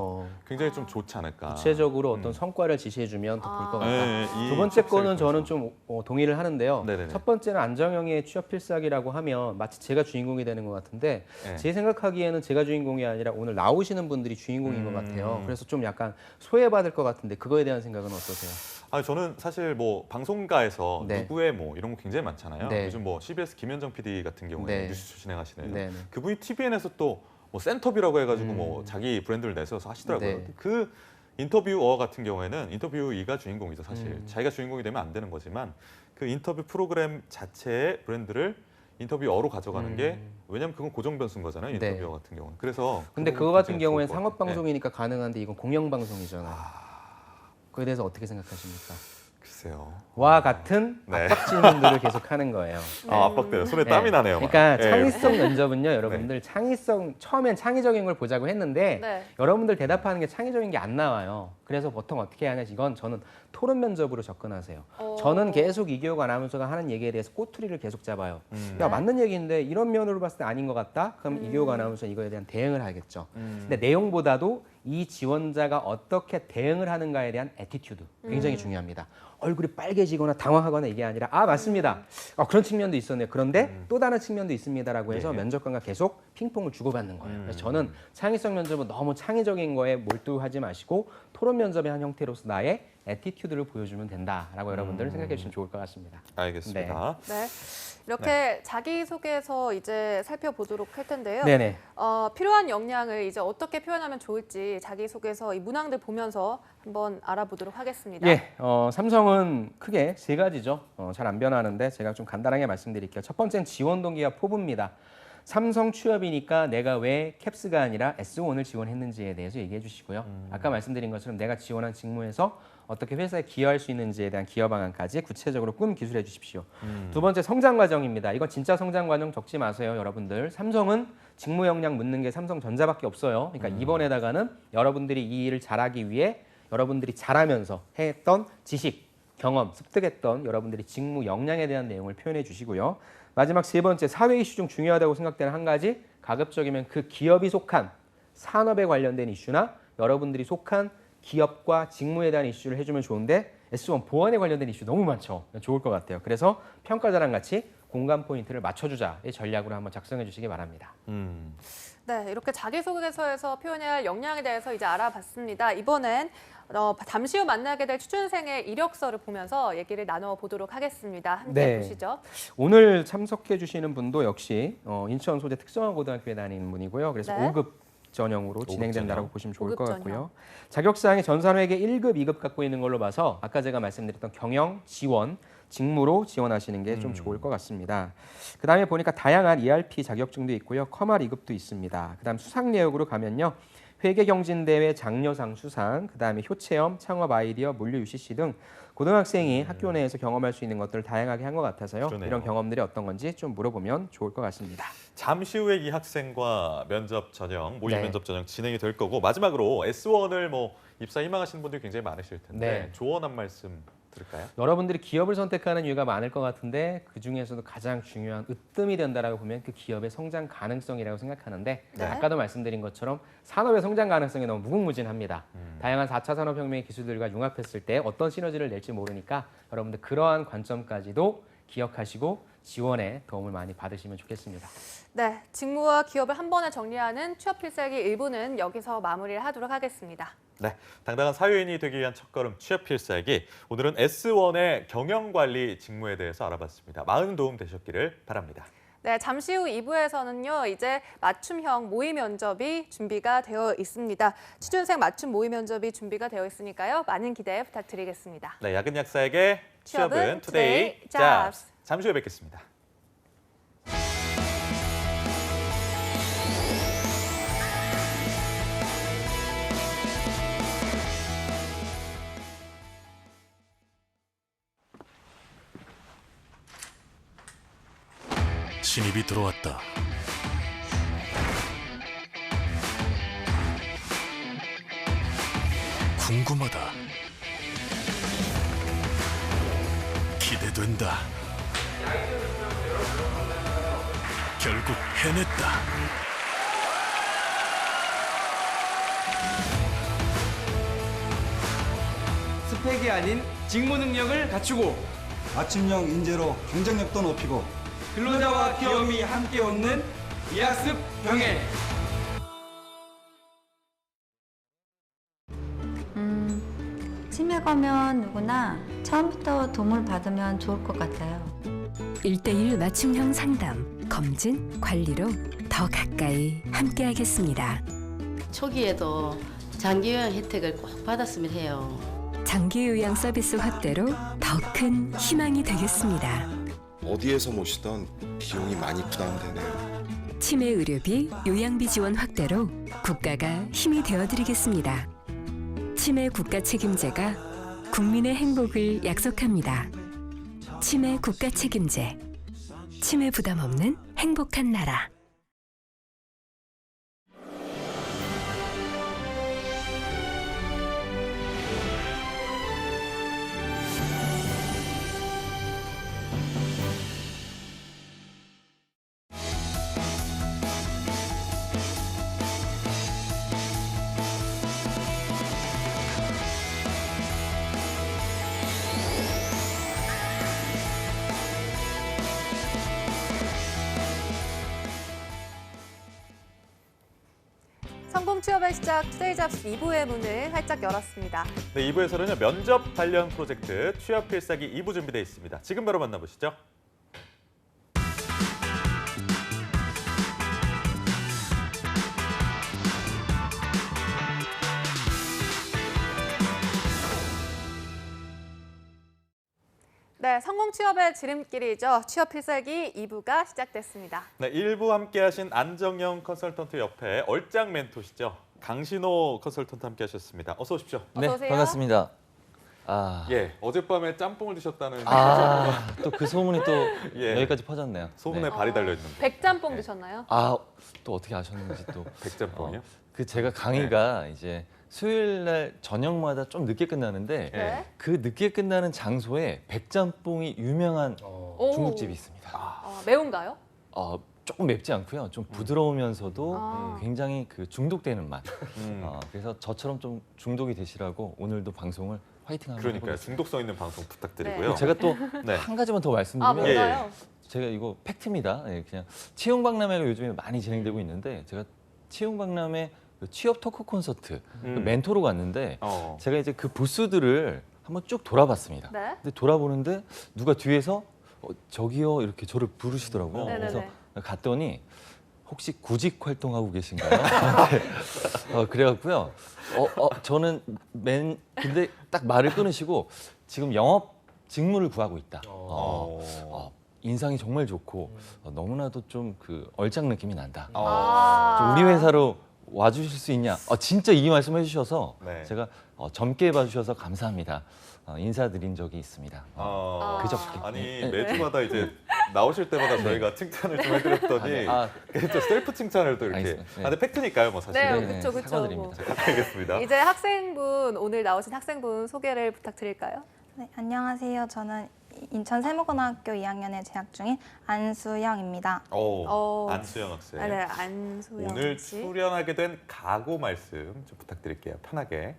D: 굉장히 좀 좋지 않을까.
C: 구체적으로 어떤 성과를 지시해주면 더 볼 것 같다.
D: 네, 이
C: 두 번째 거는
D: 취업
C: 저는
D: 필살기
C: 좀 동의를 하는데요.
D: 네네네.
C: 첫 번째는 안정형의 취업 필살기라고 하면 마치 제가 주인공이 되는 것 같은데
D: 네.
C: 제 생각하기에는 제가 주인공이 아니라 오늘 나오시는 분들이 주인공인 것 같아요. 그래서 좀 약간 소외받을 것 같은데 그거에 대한 생각은 어떠세요?
D: 저는 사실 뭐 방송가에서
C: 네.
D: 누구의 뭐 이런 거 굉장히 많잖아요.
C: 네.
D: 요즘 뭐 CBS 김현정 PD 같은 경우에
C: 네.
D: 뉴스 진행하시는
C: 네, 네.
D: 그분이 TVN에서 또 뭐 센터뷰라고 해가지고 뭐 자기 브랜드를 내세워서 하시더라고요.
C: 네.
D: 그 인터뷰어 같은 경우에는 인터뷰이가 주인공이죠, 사실. 자기가 주인공이 되면 안 되는 거지만 그 인터뷰 프로그램 자체의 브랜드를 인터뷰어로 가져가는 게 왜냐면 그건 고정 변수인 거잖아요.
C: 네.
D: 인터뷰어 같은 경우는. 그래서
C: 근데
D: 그
C: 그거
D: 부분이
C: 같은
D: 굉장히
C: 경우에는
D: 좋을 것
C: 상업
D: 같아요.
C: 방송이니까 가능한데 이건 공영 방송이잖아요. 그에 대해서 어떻게 생각하십니까?
D: 글쎄요.
C: 와 같은
D: 네.
C: 압박 질문들을 계속 하는 거예요.
D: 압박돼요. 손에 땀이
C: 네.
D: 나네요. 막.
C: 그러니까
D: 네.
C: 창의성 면접은요, 여러분들 창의성 처음엔 창의적인 걸 보자고 했는데
A: 네.
C: 여러분들 대답하는 게 창의적인 게 안 나와요. 그래서 보통 어떻게 해야 하냐, 이건 저는 토론 면접으로 접근하세요. 저는 계속 이기호 아나운서가 하는 얘기에 대해서 꼬투리를 계속 잡아요. 야, 맞는 얘기인데 이런 면으로 봤을 때 아닌 것 같다? 그럼 이기호 아나운서 이거에 대한 대응을 하겠죠. 근데 내용보다도 이 지원자가 어떻게 대응을 하는가에 대한 애티튜드 굉장히 중요합니다. 얼굴이 빨개지거나 당황하거나 이게 아니라 아 맞습니다. 그런 측면도 있었네요. 그런데 또 다른 측면도 있습니다라고 해서
D: 네.
C: 면접관과 계속 핑퐁을 주고받는 거예요. 그래서 저는 창의성 면접은 너무 창의적인 거에 몰두하지 마시고 토론 면접의 한 형태로서 나의 애티튜드를 보여주면 된다라고 여러분들 생각해 주시면 좋을 것 같습니다.
D: 알겠습니다.
A: 네. 이렇게 자기소개서 이제 살펴보도록 할 텐데요.
C: 네네.
A: 필요한 역량을 이제 어떻게 표현하면 좋을지 자기소개서 이 문항들 보면서 한번 알아보도록 하겠습니다.
C: 예, 삼성은 크게 세 가지죠. 잘 안 변하는데 제가 좀 간단하게 말씀드릴게요. 첫 번째는 지원 동기와 포부입니다. 삼성 취업이니까 내가 왜 캡스가 아니라 S1을 지원했는지에 대해서 얘기해 주시고요. 아까 말씀드린 것처럼 내가 지원한 직무에서 어떻게 회사에 기여할 수 있는지에 대한 기여 방안까지 구체적으로 꿈 기술해 주십시오. 두 번째 성장 과정입니다. 이건 진짜 성장 과정 적지 마세요, 여러분들. 삼성은 직무 역량 묻는 게 삼성전자밖에 없어요. 그러니까 이번에다가는 여러분들이 이 일을 잘하기 위해 여러분들이 잘하면서 했던 지식, 경험, 습득했던 여러분들이 직무 역량에 대한 내용을 표현해 주시고요. 마지막 세 번째, 사회 이슈 중 중요하다고 생각되는 한 가지, 가급적이면 그 기업이 속한 산업에 관련된 이슈나 여러분들이 속한 기업과 직무에 대한 이슈를 해주면 좋은데 S1 보안에 관련된 이슈 너무 많죠. 좋을 것 같아요. 그래서 평가자랑 같이 공감 포인트를 맞춰주자의 전략으로 한번 작성해 주시기 바랍니다.
A: 네, 이렇게 자기소개서에서 표현해야 할 역량에 대해서 이제 알아봤습니다. 이번엔 잠시 후 만나게 될 취준생의 이력서를 보면서 얘기를 나눠보도록 하겠습니다. 함께
C: 네.
A: 보시죠.
C: 오늘 참석해 주시는 분도 역시 인천 소재 특성화 고등학교에 다니는 분이고요. 그래서
A: 네.
C: 5급 전형으로
D: 5급
C: 진행된다고
D: 전형.
C: 보시면 좋을
A: 5급
C: 것
A: 전형.
C: 같고요. 자격사항이 전산회계 1급, 2급 갖고 있는 걸로 봐서 아까 제가 말씀드렸던 경영, 지원, 직무로 지원하시는 게 좀 좋을 것 같습니다. 그다음에 보니까 다양한 ERP 자격증도 있고요. 커마 2급도 있습니다. 그다음 수상 내역으로 가면요. 회계경진대회 장려상 수상, 그다음에 효체험, 창업 아이디어, 물류 UCC 등 고등학생이 학교 내에서 경험할 수 있는 것들을 다양하게 한 것 같아서요.
D: 그러네요.
C: 이런 경험들이 어떤 건지 좀 물어보면 좋을 것 같습니다.
D: 잠시 후에 이 학생과 모의
C: 네.
D: 면접 전형 진행이 될 거고 마지막으로 S1을 입사 희망하시는 분들이 굉장히 많으실 텐데
C: 네.
D: 조언 한 말씀 들을까요?
C: 여러분들이 기업을 선택하는 이유가 많을 것 같은데 그 중에서도 가장 중요한 으뜸이 된다라고 보면 그 기업의 성장 가능성이라고 생각하는데
A: 네.
C: 아까도 말씀드린 것처럼 산업의 성장 가능성이 너무 무궁무진합니다. 다양한 4차 산업혁명의 기술들과 융합했을 때 어떤 시너지를 낼지 모르니까 여러분들 그러한 관점까지도 기억하시고 지원에 도움을 많이 받으시면 좋겠습니다.
A: 네, 직무와 기업을 한 번에 정리하는 취업 필살기 1부는 여기서 마무리를 하도록 하겠습니다.
D: 네, 당당한 사회인이 되기 위한 첫걸음 취업 필살기. 오늘은 S1의 경영관리 직무에 대해서 알아봤습니다. 많은 도움 되셨기를 바랍니다.
A: 네, 잠시 후 2부에서는요, 이제 맞춤형 모의 면접이 준비가 되어 있습니다. 취준생 맞춤 모의 면접이 준비가 되어 있으니까요, 많은 기대 부탁드리겠습니다.
D: 네, 야근 약사에게 취업은
A: 취업은
D: 투데이
A: 투데이
D: 잡스. 잠시 후에 뵙겠습니다.
E: 신입이 들어왔다. 궁금하다. 기대된다. 결국 해냈다.
F: 스펙이 아닌 직무 능력을 갖추고
G: 맞춤형 인재로 경쟁력도 높이고
F: 근로자와 기업이 함께 얻는 이학습 병행.
H: 치매 가면 누구나 처음부터 도움을 받으면 좋을 것 같아요.
I: 1:1 맞춤형 상담, 검진, 관리로 더 가까이 함께하겠습니다.
J: 초기에도 장기요양 혜택을 꼭 받았으면 해요.
I: 장기 요양 서비스 확대로 더 큰 희망이 되겠습니다.
K: 어디에서 모시던 비용이 많이 부담되네요.
I: 치매 의료비, 요양비 지원 확대로 국가가 힘이 되어드리겠습니다. 치매 국가 책임제가 국민의 행복을 약속합니다. 치매 국가 책임제. 치매 부담 없는 행복한 나라.
A: 성공 취업의 시작 투데이 잡스 2부의 문을 활짝 열었습니다.
D: 네, 2부에서는요, 면접 관련 프로젝트 취업 필살기 2부 준비되어 있습니다. 지금 바로 만나보시죠.
A: 네, 성공 취업의 지름길이죠. 취업 필살기 2부가 시작됐습니다.
D: 네, 1부 함께하신 안정영 컨설턴트 옆에 얼짱 멘토시죠. 강신호 컨설턴트 함께하셨습니다. 어서 오십시오.
A: 어서 오세요.
L: 반갑습니다.
D: 예, 어젯밤에 짬뽕을 드셨다는
L: 또 그 소문이 또
D: 예.
L: 여기까지 퍼졌네요.
D: 소문에 발이 달려 있는데.
A: 백짬뽕 드셨나요?
L: 또 어떻게 아셨는지 또.
D: 백짬뽕이요?
L: 그 제가 강의가 이제 수요일 날 저녁마다 좀 늦게 끝나는데
A: 네.
L: 그 늦게 끝나는 장소에 백짬뽕이 유명한 중국집이 있습니다.
A: 매운가요?
L: 조금 맵지 않고요. 좀 부드러우면서도
A: 아.
L: 굉장히 그 중독되는 맛. 그래서 저처럼 좀 중독이 되시라고 오늘도 방송을 화이팅 한번
D: 그러니까요.
L: 해보겠습니다.
D: 중독성 있는 방송 부탁드리고요.
L: 제가 또
D: 네.
L: 한 가지만 더 말씀드리면
A: 뭔가요?
L: 제가 이거 팩트입니다. 그냥 채용박람회가 요즘에 많이 진행되고 있는데 제가 채용박람회 그 취업 토크 콘서트 그 멘토로 갔는데 제가 이제 그 부스들을 한번 쭉 돌아봤습니다.
A: 네.
L: 근데 돌아보는데 누가 뒤에서 저기요 이렇게 저를 부르시더라고요.
A: 네네네.
L: 그래서 갔더니 혹시 구직 활동하고 계신가요? 그래갖고요. 저는 근데 딱 말을 끊으시고 지금 영업 직무를 구하고 있다. 인상이 정말 좋고 너무나도 좀 그 얼짱 느낌이 난다. 좀 우리 회사로 와주실 수 있냐? 진짜 이 말씀 해주셔서
D: 네.
L: 제가 젊게 봐주셔서 감사합니다. 인사드린 적이 있습니다. 그저께.
D: 아니 매주마다 이제 나오실 때마다 저희가 칭찬을 좀 해드렸더니 또 셀프 칭찬을 또 이렇게.
L: 알겠습니다. 네.
D: 근데 팩트니까요, 뭐 사실.
A: 네,
L: 네,
A: 그렇죠.
L: 사과드립니다.
D: 알겠습니다.
A: 이제 학생분, 오늘 나오신 학생분 소개를 부탁드릴까요?
H: 네, 안녕하세요. 저는 인천 세무고등학교 2학년에 재학 중인 안수영입니다.
D: 안수영 학생.
A: 네, 안소영
D: 오늘
A: 씨.
D: 출연하게 된 각오 말씀 좀 부탁드릴게요. 편하게.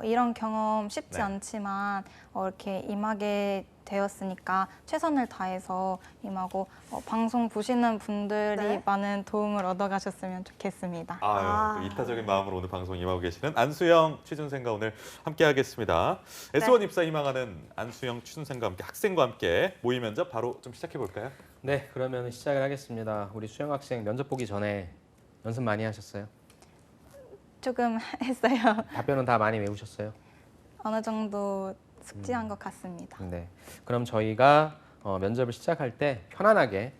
H: 이런 경험 쉽지
D: 네.
H: 않지만 이렇게 임하게 되었으니까 최선을 다해서 임하고 방송 보시는 분들이
A: 네.
H: 많은 도움을 얻어가셨으면 좋겠습니다.
D: 또 이타적인 마음으로 오늘 방송 임하고 계시는 안수영 취준생과 오늘 함께하겠습니다. S1 입사 희망하는 안수영 취준생과 함께 학생과 함께 모의 면접 바로 좀 시작해 볼까요?
C: 네, 그러면 시작을 하겠습니다. 우리 수영 학생 면접 보기 전에 연습 많이 하셨어요?
H: 조금 했어요.
C: 답변은 다 많이 외우셨어요?
H: 어느 정도 숙지한 것 같습니다.
C: 네. 그럼 저희가 면접을 시작할 때 편안하게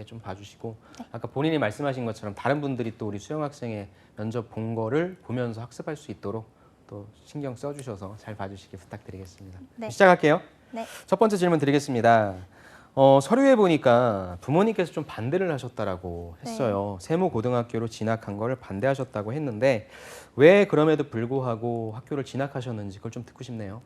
C: 좀 봐주시고 아까 본인이 말씀하신 것처럼 다른 분들이 또 우리 수영 학생의 면접 본 거를 보면서 학습할 수 있도록 또 신경 써주셔서 잘 봐주시기 부탁드리겠습니다.
H: 네.
C: 시작할게요.
H: 네.
C: 첫 번째 질문 드리겠습니다. 서류에 보니까 부모님께서 좀 반대를 하셨다라고 했어요. 세무고등학교로 진학한 거를 반대하셨다고 했는데 왜 그럼에도 불구하고 학교를 진학하셨는지 그걸 좀 듣고 싶네요.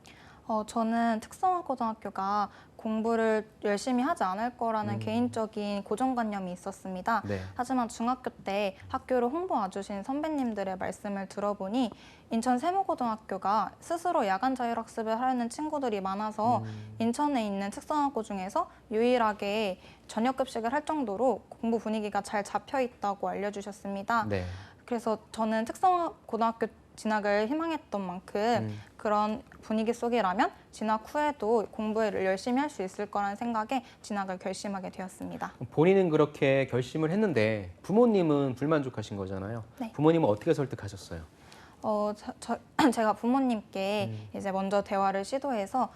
H: 저는 특성화고등학교가 공부를 열심히 하지 않을 거라는 개인적인 고정관념이 있었습니다.
C: 네.
H: 하지만 중학교 때 학교를 홍보 와주신 선배님들의 말씀을 들어보니 인천 세무고등학교가 스스로 야간 자율학습을 하려는 친구들이 많아서 인천에 있는 특성화고 중에서 유일하게 저녁급식을 할 정도로 공부 분위기가 잘 잡혀 있다고 알려주셨습니다.
C: 네.
H: 그래서 저는 특성화고등학교 진학을 희망했던 만큼 그런 분위기 속이라면 진학 후에도 공부를 열심히 할 수 있을 거라는 생각에 진학을 결심하게 되었습니다.
C: 본인은 그렇게 결심을 했는데 부모님은 불만족하신 거잖아요.
H: 네.
C: 부모님은 어떻게 설득하셨어요?
H: 제가 부모님께 이제 먼저 대화를 시도해서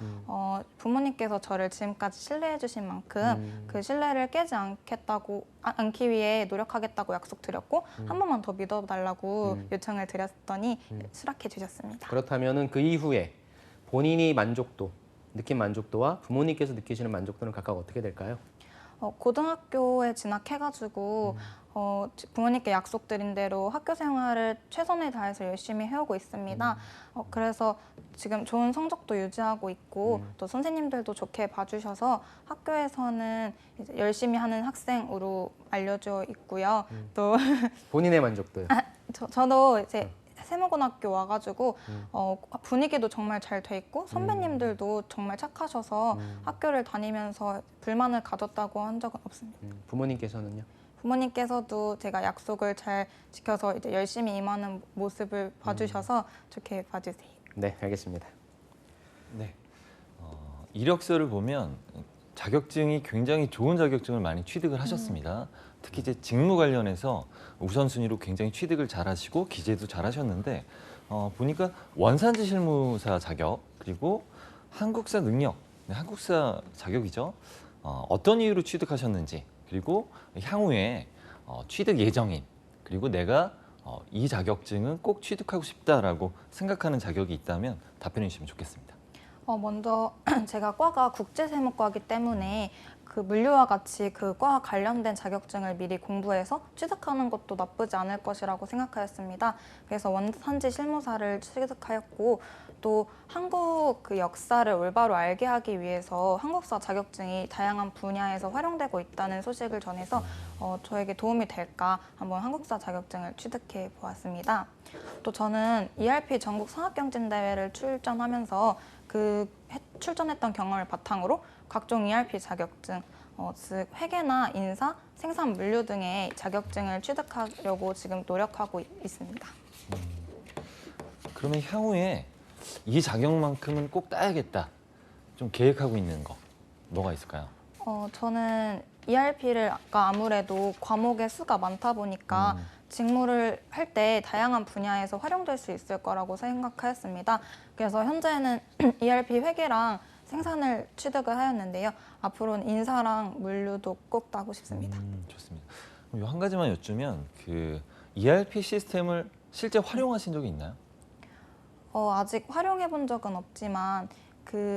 H: 부모님께서 저를 지금까지 신뢰해 주신 만큼 그 신뢰를 깨지 않기 위해 노력하겠다고 약속드렸고 한 번만 더 믿어달라고 요청을 드렸더니 수락해 주셨습니다.
C: 그렇다면은 그 이후에 본인이 느낀 만족도와 부모님께서 느끼시는 만족도는 각각 어떻게 될까요?
H: 고등학교에 진학해가지고 부모님께 약속드린 대로 학교 생활을 최선을 다해서 열심히 해오고 있습니다. 그래서 지금 좋은 성적도 유지하고 있고 또 선생님들도 좋게 봐주셔서 학교에서는 이제 열심히 하는 학생으로 알려져 있고요. 또
C: 본인의 만족도요?
H: 저도 이제 세무고등학교 와가지고 분위기도 정말 잘 돼 있고 선배님들도 정말 착하셔서 학교를 다니면서 불만을 가졌다고 한 적은 없습니다.
C: 부모님께서는요?
H: 부모님께서도 제가 약속을 잘 지켜서 이제 열심히 임하는 모습을 봐주셔서 좋게 봐주세요.
C: 네, 알겠습니다.
L: 네. 이력서를 보면 자격증이 굉장히 좋은 자격증을 많이 취득을 하셨습니다. 특히 이제 직무 관련해서 우선순위로 굉장히 취득을 잘하시고 기재도 잘하셨는데 보니까 원산지 실무사 자격 그리고 한국사 능력, 한국사 자격이죠. 어떤 이유로 취득하셨는지 그리고 향후에 취득 예정인 그리고 내가 이 자격증은 꼭 취득하고 싶다라고 생각하는 자격이 있다면 답변해 주시면 좋겠습니다.
H: 먼저 제가 과가 국제세무과이기 때문에 그 물류와 같이 그 과와 관련된 자격증을 미리 공부해서 취득하는 것도 나쁘지 않을 것이라고 생각하였습니다. 그래서 원산지 실무사를 취득하였고 또 한국 그 역사를 올바로 알게 하기 위해서 한국사 자격증이 다양한 분야에서 활용되고 있다는 소식을 전해서 저에게 도움이 될까 한번 한국사 자격증을 취득해 보았습니다. 또 저는 ERP 전국 산업경진대회를 출전하면서 출전했던 경험을 바탕으로 각종 ERP 자격증, 즉 회계나 인사, 생산 물류 등의 자격증을 취득하려고 지금 노력하고 있습니다.
L: 그러면 향후에 이 자격만큼은 꼭 따야겠다. 좀 계획하고 있는 거 뭐가 있을까요?
H: 저는 ERP가 아무래도 과목의 수가 많다 보니까 직무를 할 때 다양한 분야에서 활용될 수 있을 거라고 생각하였습니다. 그래서 현재는 ERP 회계랑 생산을 취득을 하였는데요. 앞으로는 인사랑 물류도 꼭 따고 싶습니다.
L: 좋습니다. 그럼 한 가지만 여쭈면 그 ERP 시스템을 실제 활용하신 적이 있나요?
H: 아직 활용해 본 적은 없지만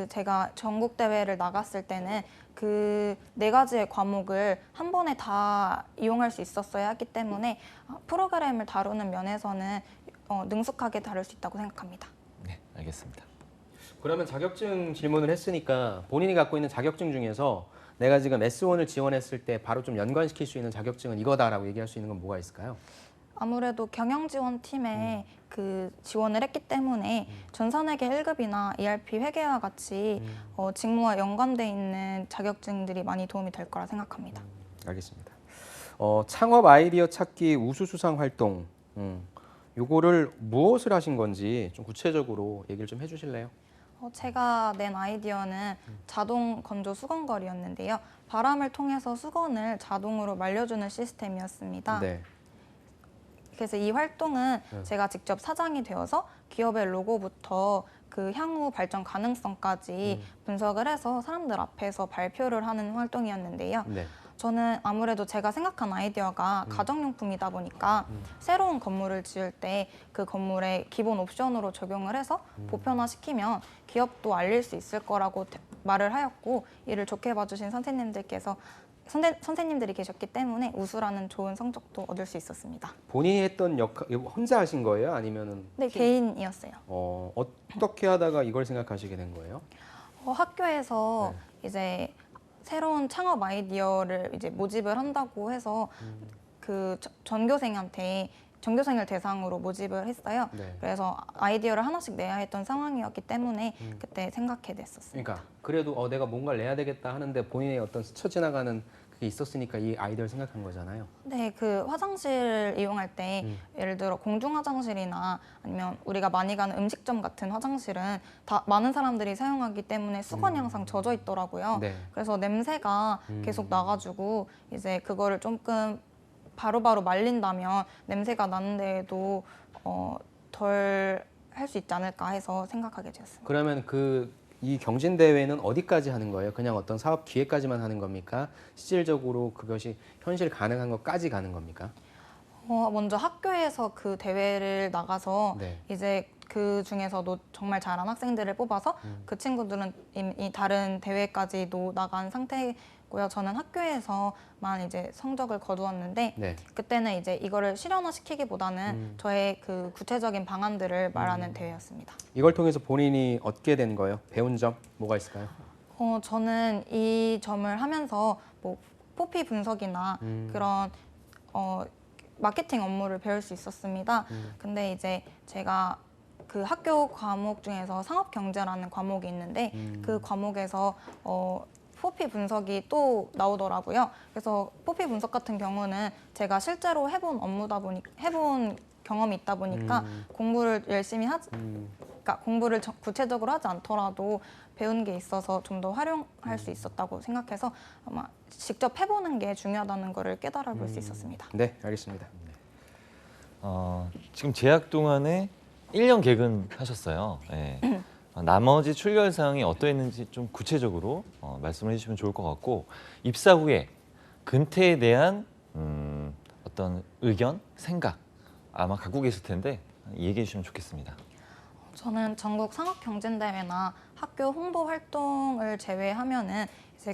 H: 제가 전국 대회를 나갔을 때는 그 4가지의 과목을 한 번에 다 이용할 수 있었어야 하기 때문에 프로그램을 다루는 면에서는 능숙하게 다룰 수 있다고 생각합니다.
L: 네, 알겠습니다.
C: 그러면 자격증 질문을 했으니까 본인이 갖고 있는 자격증 중에서 내가 지금 S1을 지원했을 때 바로 좀 연관시킬 수 있는 자격증은 이거다라고 얘기할 수 있는 건 뭐가 있을까요?
H: 아무래도 경영지원팀에 그 지원을 했기 때문에 전산회계 1급이나 ERP 회계와 같이 직무와 연관돼 있는 자격증들이 많이 도움이 될 거라 생각합니다.
C: 알겠습니다. 창업 아이디어 찾기 우수수상 활동, 요거를 무엇을 하신 건지 좀 구체적으로 얘기를 좀 해주실래요?
H: 제가 낸 아이디어는 자동 건조 수건걸이였는데요. 바람을 통해서 수건을 자동으로 말려주는 시스템이었습니다.
C: 네.
H: 그래서 이 활동은 제가 직접 사장이 되어서 기업의 로고부터 그 향후 발전 가능성까지 분석을 해서 사람들 앞에서 발표를 하는 활동이었는데요.
C: 네.
H: 저는 아무래도 제가 생각한 아이디어가 가정용품이다 보니까 새로운 건물을 지을 때 그 건물에 기본 옵션으로 적용을 해서 보편화시키면 기업도 알릴 수 있을 거라고 말을 하였고 이를 좋게 봐주신 선생님들이 계셨기 때문에 우수라는 좋은 성적도 얻을 수 있었습니다.
C: 본인이 했던 역할 혼자 하신 거예요? 아니면은?
H: 네, 개인이었어요.
C: 어떻게 하다가 이걸 생각하시게 된 거예요?
H: 학교에서 이제 새로운 창업 아이디어를 이제 모집을 한다고 해서 그 전교생을 대상으로 모집을 했어요.
C: 네.
H: 그래서 아이디어를 하나씩 내야 했던 상황이었기 때문에 그때 생각해 냈었습니다.
C: 그러니까 그래도 내가 뭔가를 내야 되겠다 하는데 본인의 어떤 스쳐 지나가는 그게 있었으니까 이 아이디어를 생각한 거잖아요.
H: 네, 그 화장실 이용할 때 예를 들어 공중 화장실이나 아니면 우리가 많이 가는 음식점 같은 화장실은 다 많은 사람들이 사용하기 때문에 수건이 항상 젖어 있더라고요.
C: 네.
H: 그래서 냄새가 계속 나가지고 이제 그거를 조금 바로바로 말린다면 냄새가 나는데도 덜 할 수 있지 않을까 해서 생각하게 되었습니다.
C: 그러면 이 경진 대회는 어디까지 하는 거예요? 그냥 어떤 사업 기획까지만 하는 겁니까? 실질적으로 그것이 현실 가능한 것까지 가는 겁니까?
H: 먼저 학교에서 그 대회를 나가서
C: 네.
H: 이제 그 중에서도 정말 잘한 학생들을 뽑아서 그 친구들은 이미 다른 대회까지도 나간 상태고요. 저는 학교에서만 이제 성적을 거두었는데
C: 네.
H: 그때는 이제 이거를 실현화시키기보다는 저의 그 구체적인 방안들을 말하는 대회였습니다.
C: 이걸 통해서 본인이 얻게 된 거예요? 배운 점 뭐가 있을까요?
H: 저는 이 점을 하면서 뭐 포피 분석이나 그런 마케팅 업무를 배울 수 있었습니다. 근데 이제 제가 그 학교 과목 중에서 상업경제라는 과목이 있는데 그 과목에서 포피 분석이 또 나오더라고요. 그래서 포피 분석 같은 경우는 제가 실제로 해본 경험이 있다 보니까 공부를 열심히 그러니까 공부를 구체적으로 하지 않더라도 배운 게 있어서 좀 더 활용할 수 있었다고 생각해서 아마 직접 해보는 게 중요하다는 거를 깨달아 볼 수 있었습니다.
C: 네, 알겠습니다.
L: 지금 재학 동안에 1년 개근하셨어요. 네. 나머지 출결 사항이 어떠했는지 좀 구체적으로 말씀을 해주시면 좋을 것 같고 입사 후에 근태에 대한 어떤 의견, 생각 아마 갖고 계실 텐데 얘기해 주시면 좋겠습니다.
H: 저는 전국 상업경진대회나 학교 홍보 활동을 제외하면은 이제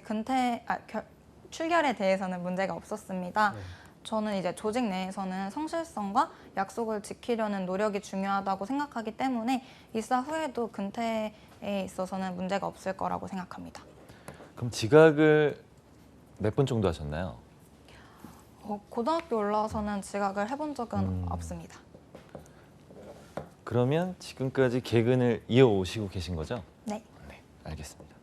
H: 출결에 대해서는 문제가 없었습니다.
C: 네.
H: 저는 이제 조직 내에서는 성실성과 약속을 지키려는 노력이 중요하다고 생각하기 때문에 입사 후에도 근태에 있어서는 문제가 없을 거라고 생각합니다.
L: 그럼 지각을 몇 번 정도 하셨나요?
H: 고등학교 올라와서는 지각을 해본 적은 없습니다.
L: 그러면 지금까지 개근을 이어오시고 계신 거죠?
H: 네.
L: 네, 알겠습니다.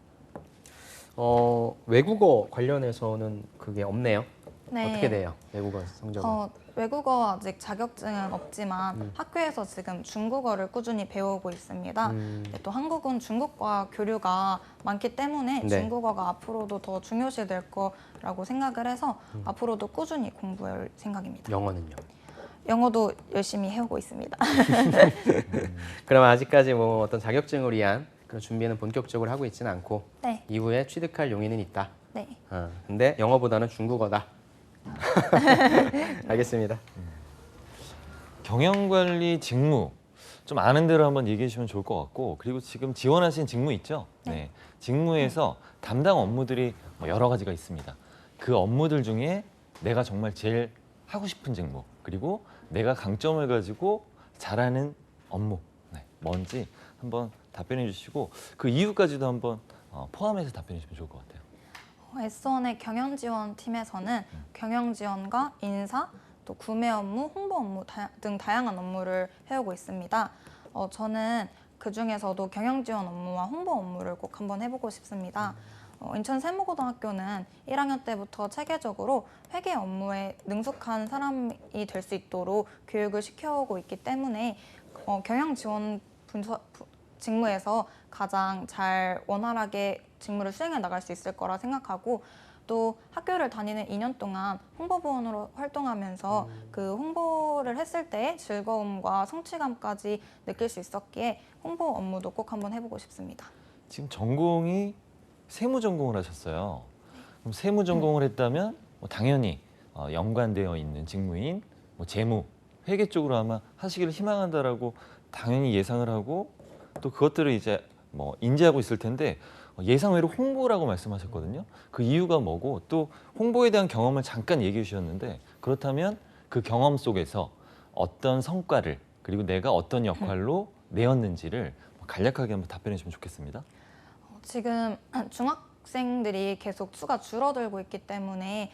C: 외국어 관련해서는 그게 없네요.
H: 네.
C: 어떻게 돼요? 외국어 성적은?
H: 외국어 아직 자격증은 없지만 학교에서 지금 중국어를 꾸준히 배우고 있습니다. 또 한국은 중국과 교류가 많기 때문에
C: 네.
H: 중국어가 앞으로도 더 중요시 될 거라고 생각을 해서 앞으로도 꾸준히 공부할 생각입니다.
C: 영어는요?
H: 영어도 열심히 해오고 있습니다.
C: 그럼 아직까지 뭐 어떤 자격증을 위한 그런 준비는 본격적으로 하고 있지는 않고
H: 네.
C: 이후에 취득할 용의는 있다.
H: 네.
C: 근데 영어보다는 중국어다. 알겠습니다.
L: 경영관리 직무 좀 아는 대로 한번 얘기해 주시면 좋을 것 같고 그리고 지금 지원하신 직무 있죠? 네. 직무에서 담당 업무들이 여러 가지가 있습니다. 그 업무들 중에 내가 정말 제일 하고 싶은 직무 그리고 내가 강점을 가지고 잘하는 업무 뭔지 한번 답변해 주시고 그 이유까지도 한번 포함해서 답변해 주시면 좋을 것 같아요.
H: S1의 경영지원팀에서는 경영지원과 인사, 또 구매 업무, 홍보 업무 등 다양한 업무를 해오고 있습니다. 저는 그중에서도 경영지원 업무와 홍보 업무를 꼭 한번 해보고 싶습니다. 인천 세무고등학교는 1학년 때부터 체계적으로 회계 업무에 능숙한 사람이 될 수 있도록 교육을 시켜오고 있기 때문에 경영지원 직무에서 가장 잘 원활하게 직무를 수행해 나갈 수 있을 거라 생각하고 또 학교를 다니는 2년 동안 홍보부원으로 활동하면서 그 홍보를 했을 때의 즐거움과 성취감까지 느낄 수 있었기에 홍보 업무도 꼭 한번 해보고 싶습니다.
L: 지금 전공이 세무 전공을 하셨어요. 그럼 세무 전공을 했다면 당연히 연관되어 있는 직무인 재무, 회계 쪽으로 아마 하시기를 희망한다라고 당연히 예상을 하고 또 그것들을 이제 인지하고 있을 텐데 예상외로 홍보라고 말씀하셨거든요. 그 이유가 뭐고 또 홍보에 대한 경험을 잠깐 얘기해 주셨는데 그렇다면 그 경험 속에서 어떤 성과를 그리고 내가 어떤 역할로 내었는지를 간략하게 한번 답변해 주시면 좋겠습니다.
H: 지금 중학생들이 계속 수가 줄어들고 있기 때문에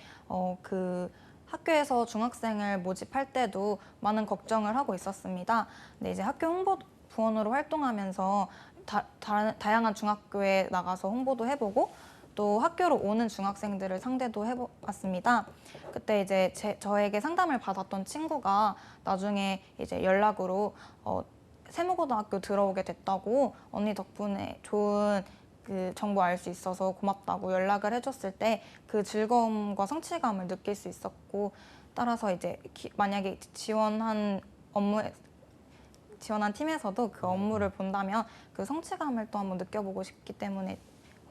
H: 그 학교에서 중학생을 모집할 때도 많은 걱정을 하고 있었습니다. 근데 이제 학교 홍보부원으로 활동하면서 다양한 중학교에 나가서 홍보도 해보고 또 학교로 오는 중학생들을 상대도 해봤습니다. 그때 이제 저에게 상담을 받았던 친구가 나중에 이제 연락으로 세무고등학교 들어오게 됐다고 언니 덕분에 좋은 그 정보 알 수 있어서 고맙다고 연락을 해줬을 때 그 즐거움과 성취감을 느낄 수 있었고 따라서 이제 만약에 지원한 업무에 지원한 팀에서도 그 업무를 본다면 그 성취감을 또 한번 느껴보고 싶기 때문에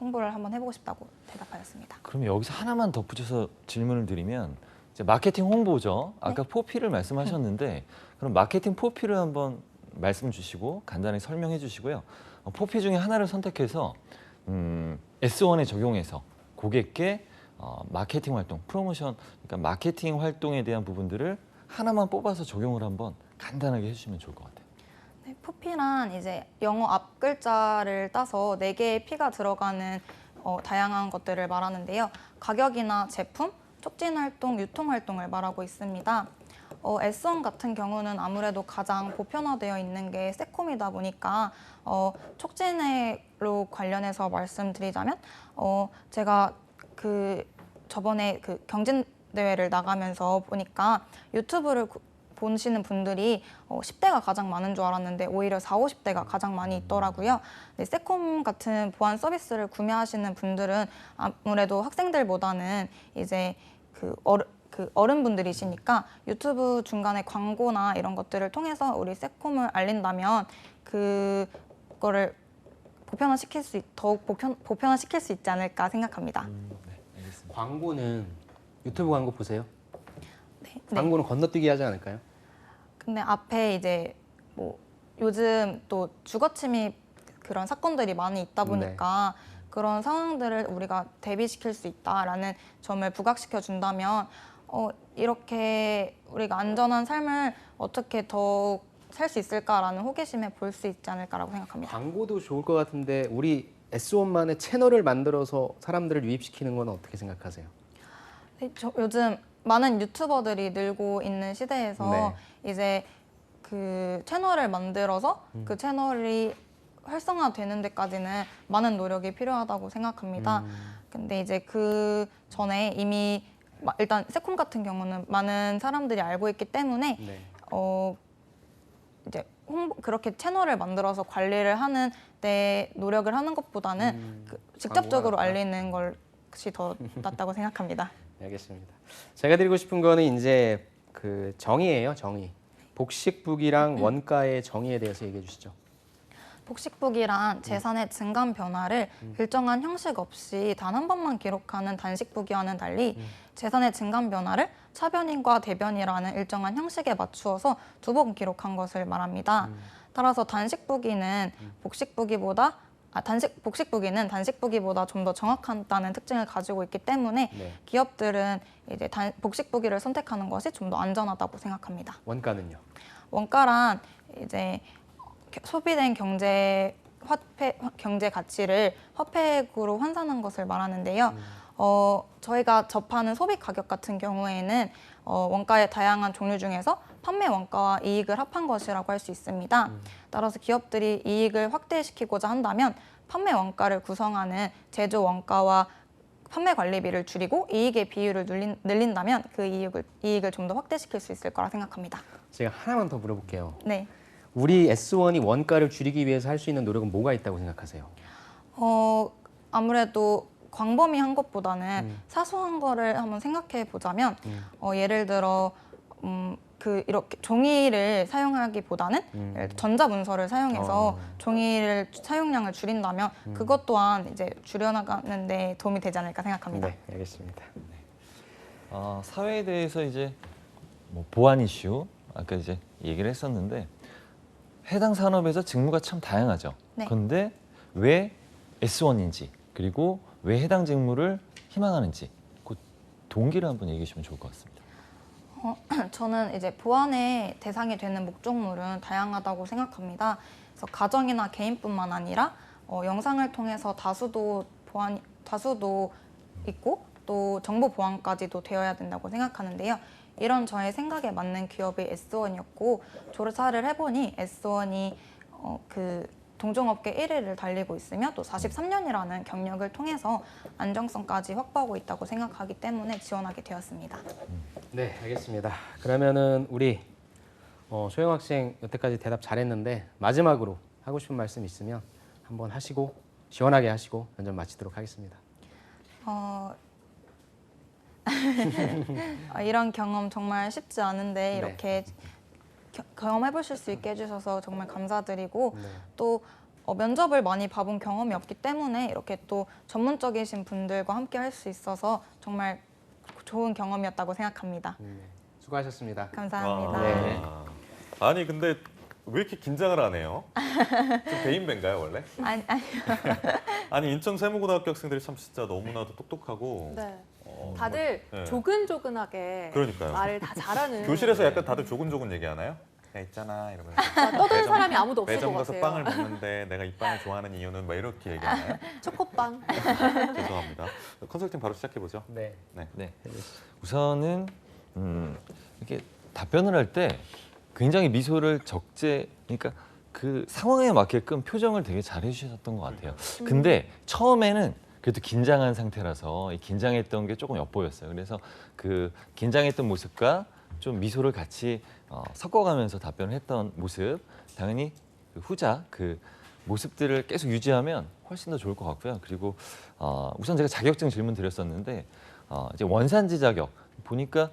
H: 홍보를 한번 해보고 싶다고 대답하였습니다.
L: 그럼 여기서 하나만 덧붙여서 질문을 드리면 이제 마케팅 홍보죠. 아까 4P를 말씀하셨는데 그럼 마케팅 4P를 한번 말씀 주시고 간단히 설명해 주시고요. 4P 중에 하나를 선택해서 S1에 적용해서 고객께 마케팅 활동, 프로모션, 그러니까 마케팅 활동에 대한 부분들을 하나만 뽑아서 적용을 한번 간단하게 해주시면 좋을 것 같아요.
H: 네, 포피란 이제 영어 앞 글자를 따서 4개의 P가 들어가는 다양한 것들을 말하는데요. 가격이나 제품, 촉진 활동, 유통 활동을 말하고 있습니다. S1 같은 경우는 아무래도 가장 보편화되어 있는 게 세콤이다 보니까 촉진으로 관련해서 말씀드리자면 제가 저번에 경진 대회를 나가면서 보니까 유튜브를 보시는 분들이 10대가 가장 많은 줄 알았는데 오히려 40, 50대가 가장 많이 있더라고요. 네, 세콤 같은 보안 서비스를 구매하시는 분들은 아무래도 학생들보다는 이제 어른분들이시니까 유튜브 중간에 광고나 이런 것들을 통해서 우리 세콤을 알린다면 그거를 더욱 보편화시킬 수 있지 않을까 생각합니다.
C: 네, 알겠습니다. 광고는 유튜브 광고 보세요?
H: 네.
C: 광고는 건너뛰기 하지 않을까요?
H: 근데 앞에 이제 요즘 또 주거침입 그런 사건들이 많이 있다 보니까 그런 상황들을 우리가 대비시킬 수 있다라는 점을 부각시켜 준다면 이렇게 우리가 안전한 삶을 어떻게 더욱 살 수 있을까라는 호기심에 볼 수 있지 않을까라고 생각합니다.
C: 광고도 좋을 것 같은데 우리 S1만의 채널을 만들어서 사람들을 유입시키는 건 어떻게 생각하세요?
H: 네, 요즘 많은 유튜버들이 늘고 있는 시대에서 이제 그 채널을 만들어서 그 채널이 활성화되는 데까지는 많은 노력이 필요하다고 생각합니다. 근데 이제 그 전에 이미 일단 세콤 같은 경우는 많은 사람들이 알고 있기 때문에 이제 그렇게 채널을 만들어서 관리를 하는 데 노력을 하는 것보다는 직접적으로 알리는 것이 더 낫다고 생각합니다.
C: 알겠습니다. 제가 드리고 싶은 거는 이제 그 정의예요, 정의. 복식북이랑 원가의 정의에 대해서 얘기해 주시죠.
H: 복식북이란 재산의 증감 변화를 일정한 형식 없이 단 한 번만 기록하는 단식북이와는 달리 재산의 증감 변화를 차변인과 대변이라는 일정한 형식에 맞추어서 2번 기록한 것을 말합니다. 따라서 복식북이는 단식북이보다 좀 더 정확하다는 특징을 가지고 있기 때문에 기업들은 이제 복식북이를 선택하는 것이 좀 더 안전하다고 생각합니다.
C: 원가는요?
H: 원가란 이제 소비된 경제 가치를 화폐액으로 환산한 것을 말하는데요. 저희가 접하는 소비 가격 같은 경우에는 원가의 다양한 종류 중에서 판매 원가와 이익을 합한 것이라고 할 수 있습니다. 따라서 기업들이 이익을 확대시키고자 한다면 판매 원가를 구성하는 제조 원가와 판매 관리비를 줄이고 이익의 비율을 늘린다면 그 이익을 좀 더 확대시킬 수 있을 거라 생각합니다.
C: 제가 하나만 더 물어볼게요.
H: 네.
C: 우리 S1이 원가를 줄이기 위해서 할 수 있는 노력은 뭐가 있다고 생각하세요?
H: 아무래도 광범위한 것보다는 사소한 거를 한번 생각해 보자면 예를 들어 이렇게 종이를 사용하기보다는 전자문서를 사용해서 종이를 사용량을 줄인다면 그것 또한 이제 줄여나가는 데 도움이 되지 않을까 생각합니다.
C: 네, 알겠습니다.
L: 사회에 대해서 이제 보안 이슈 아까 이제 얘기를 했었는데 해당 산업에서 직무가 참 다양하죠. 그런데 왜 S1인지 그리고 왜 해당 직무를 희망하는지 그 동기를 한번 얘기해 주시면 좋을 것 같습니다.
H: 저는 이제 보안의 대상이 되는 목적물은 다양하다고 생각합니다. 그래서 가정이나 개인뿐만 아니라 영상을 통해서 다수도 있고 또 정보 보안까지도 되어야 된다고 생각하는데요. 이런 저의 생각에 맞는 기업이 S1이었고 조사를 해보니 S1이 동종업계 1위를 달리고 있으며 또 43년이라는 경력을 통해서 안정성까지 확보하고 있다고 생각하기 때문에 지원하게 되었습니다.
C: 네, 알겠습니다. 그러면은 우리 소영 학생 여태까지 대답 잘했는데 마지막으로 하고 싶은 말씀 있으면 한번 하시고 시원하게 하시고 면접 마치도록 하겠습니다. 이런 경험 정말 쉽지 않은데 이렇게
H: 경험해보실 수 있게 해주셔서 정말 감사드리고 또 면접을 많이 봐본 경험이 없기 때문에 이렇게 또 전문적이신 분들과 함께 할 수 있어서 정말 좋은 경험이었다고 생각합니다.
C: 수고하셨습니다.
H: 감사합니다.
C: 네.
D: 아니 근데 왜 이렇게 긴장을 안 해요? 좀 대인배인가요 원래?
H: 아니요.
D: 아니 인천 세무고등학교 학생들이 참 진짜 너무나도 똑똑하고
A: 네. 다들
D: 네.
A: 조근조근하게
D: 그러니까요.
A: 말을 다 잘하는.
D: 교실에서 약간 다들 조근조근 얘기하나요? 야 있잖아 이러면서
A: 떠드는 사람이 아무도 없을
D: 매점
A: 것
D: 가서
A: 같아요.
D: 빵을 먹는데 내가 이 빵을 좋아하는 이유는 막 이렇게 얘기하나요?
A: 초코빵.
D: 죄송합니다. 컨설팅 바로 시작해 보죠.
C: 네.
L: 네. 우선은 이렇게 답변을 할 때 굉장히 미소를 그러니까 그 상황에 맞게끔 표정을 되게 잘 해주셨던 것 같아요. 근데 처음에는 그래도 긴장한 상태라서 이 긴장했던 게 조금 엿보였어요. 그래서 그 긴장했던 모습과 좀 미소를 같이 섞어가면서 답변을 했던 모습, 당연히 그 후자 그 모습들을 계속 유지하면 훨씬 더 좋을 것 같고요. 그리고 우선 제가 자격증 질문 드렸었는데 이제 원산지 자격 보니까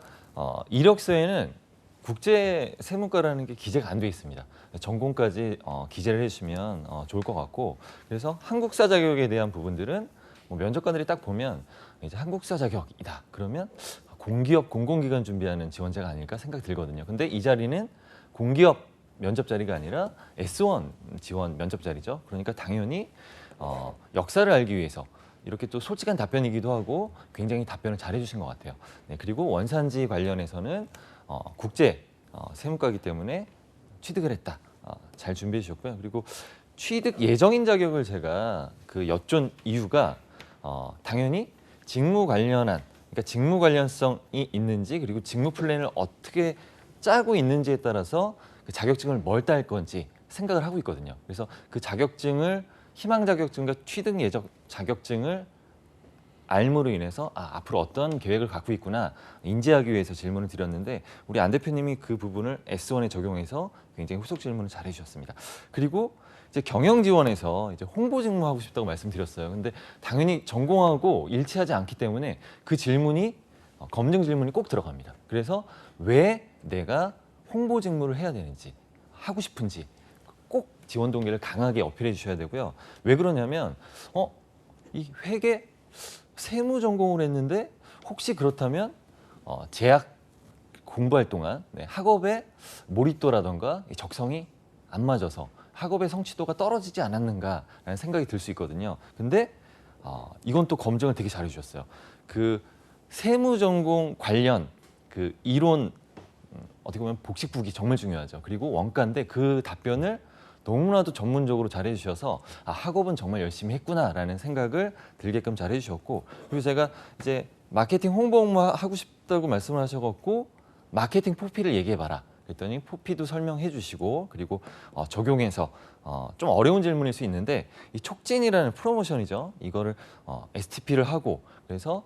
L: 이력서에는 국제 세무과라는 게 기재가 안 돼 있습니다. 전공까지 기재를 해주시면 좋을 것 같고, 그래서 한국사 자격에 대한 부분들은 뭐 면접관들이 딱 보면 이제 한국사 자격이다 그러면 공기업 공공기관 준비하는 지원자가 아닐까 생각 들거든요. 근데 이 자리는 공기업 면접 자리가 아니라 S1 지원 면접 자리죠. 그러니까 당연히 역사를 알기 위해서 이렇게 또 솔직한 답변이기도 하고 굉장히 답변을 잘 해주신 것 같아요. 네, 그리고 원산지 관련해서는 국제 세무과이기 때문에 취득을 했다. 잘 준비해 주셨고요. 그리고 취득 예정인 자격을 제가 그 여쭌 이유가 당연히 직무 관련한, 그러니까 직무 관련성이 있는지 그리고 직무 플랜을 어떻게 짜고 있는지에 따라서 그 자격증을 뭘 딸 건지 생각을 하고 있거든요. 그래서 그 자격증을 희망 자격증과 취득 예정 자격증을 알므로 인해서 앞으로 어떤 계획을 갖고 있구나 인지하기 위해서 질문을 드렸는데 우리 안 대표님이 그 부분을 S1에 적용해서 굉장히 후속 질문을 잘 해주셨습니다. 그리고 이제 경영 지원에서 이제 홍보 직무하고 싶다고 말씀드렸어요. 근데 당연히 전공하고 일치하지 않기 때문에 그 질문이 검증 질문이 꼭 들어갑니다. 그래서 왜 내가 홍보 직무를 해야 되는지 하고 싶은지 꼭 지원 동기를 강하게 어필해 주셔야 되고요. 왜 그러냐면 이 회계 세무 전공을 했는데 혹시 그렇다면 재학 공부할 동안 학업의 몰입도라던가 적성이 안 맞아서 학업의 성취도가 떨어지지 않았는가라는 생각이 들 수 있거든요. 근데 이건 또 검증을 되게 잘해 주셨어요. 그 세무 전공 관련 그 이론 어떻게 보면 복식북이 정말 중요하죠. 그리고 원가인데 그 답변을 너무나도 전문적으로 잘해 주셔서 학업은 정말 열심히 했구나라는 생각을 들게끔 잘해 주셨고, 그리고 제가 이제 마케팅 홍보 업무 하고 싶다고 말씀을 하셔갖고 마케팅 포피를 얘기해봐라 그랬더니 포피도 설명해 주시고, 그리고 적용해서 좀 어려운 질문일 수 있는데 이 촉진이라는 프로모션이죠. 이거를 STP를 하고 그래서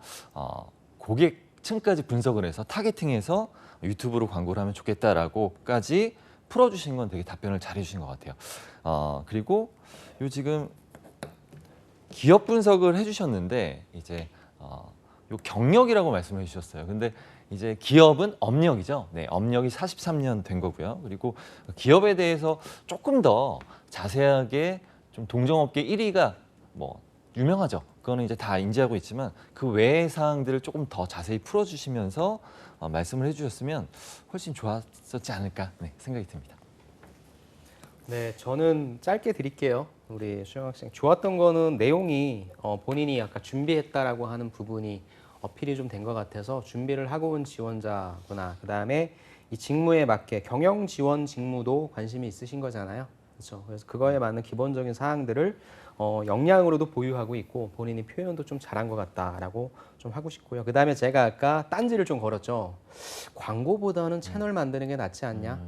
L: 고객층까지 분석을 해서 타겟팅해서 유튜브로 광고를 하면 좋겠다라고까지 풀어주신 건 되게 답변을 잘해주신 것 같아요. 그리고 요 지금 기업 분석을 해주셨는데 이제 요 경력이라고 말씀해 주셨어요. 근데 이제 기업은 업력이죠. 네, 업력이 43년 된 거고요. 그리고 기업에 대해서 조금 더 자세하게 좀 동종업계 1위가 뭐 유명하죠. 그거는 이제 다 인지하고 있지만 그 외의 사항들을 조금 더 자세히 풀어주시면서 말씀을 해주셨으면 훨씬 좋았었지 않을까 생각이 듭니다.
C: 네, 저는 짧게 드릴게요. 우리 수영 학생 좋았던 거는 내용이 본인이 아까 준비했다라고 하는 부분이 어필이 좀 된 것 같아서 준비를 하고 온 지원자구나. 그다음에 이 직무에 맞게 경영 지원 직무도 관심이 있으신 거잖아요. 그렇죠. 그래서 그거에 맞는 기본적인 사항들을 역량으로도 보유하고 있고 본인이 표현도 좀 잘한 것 같다라고 좀 하고 싶고요. 그다음에 제가 아까 딴지를 좀 걸었죠. 광고보다는 채널 만드는 게 낫지 않냐?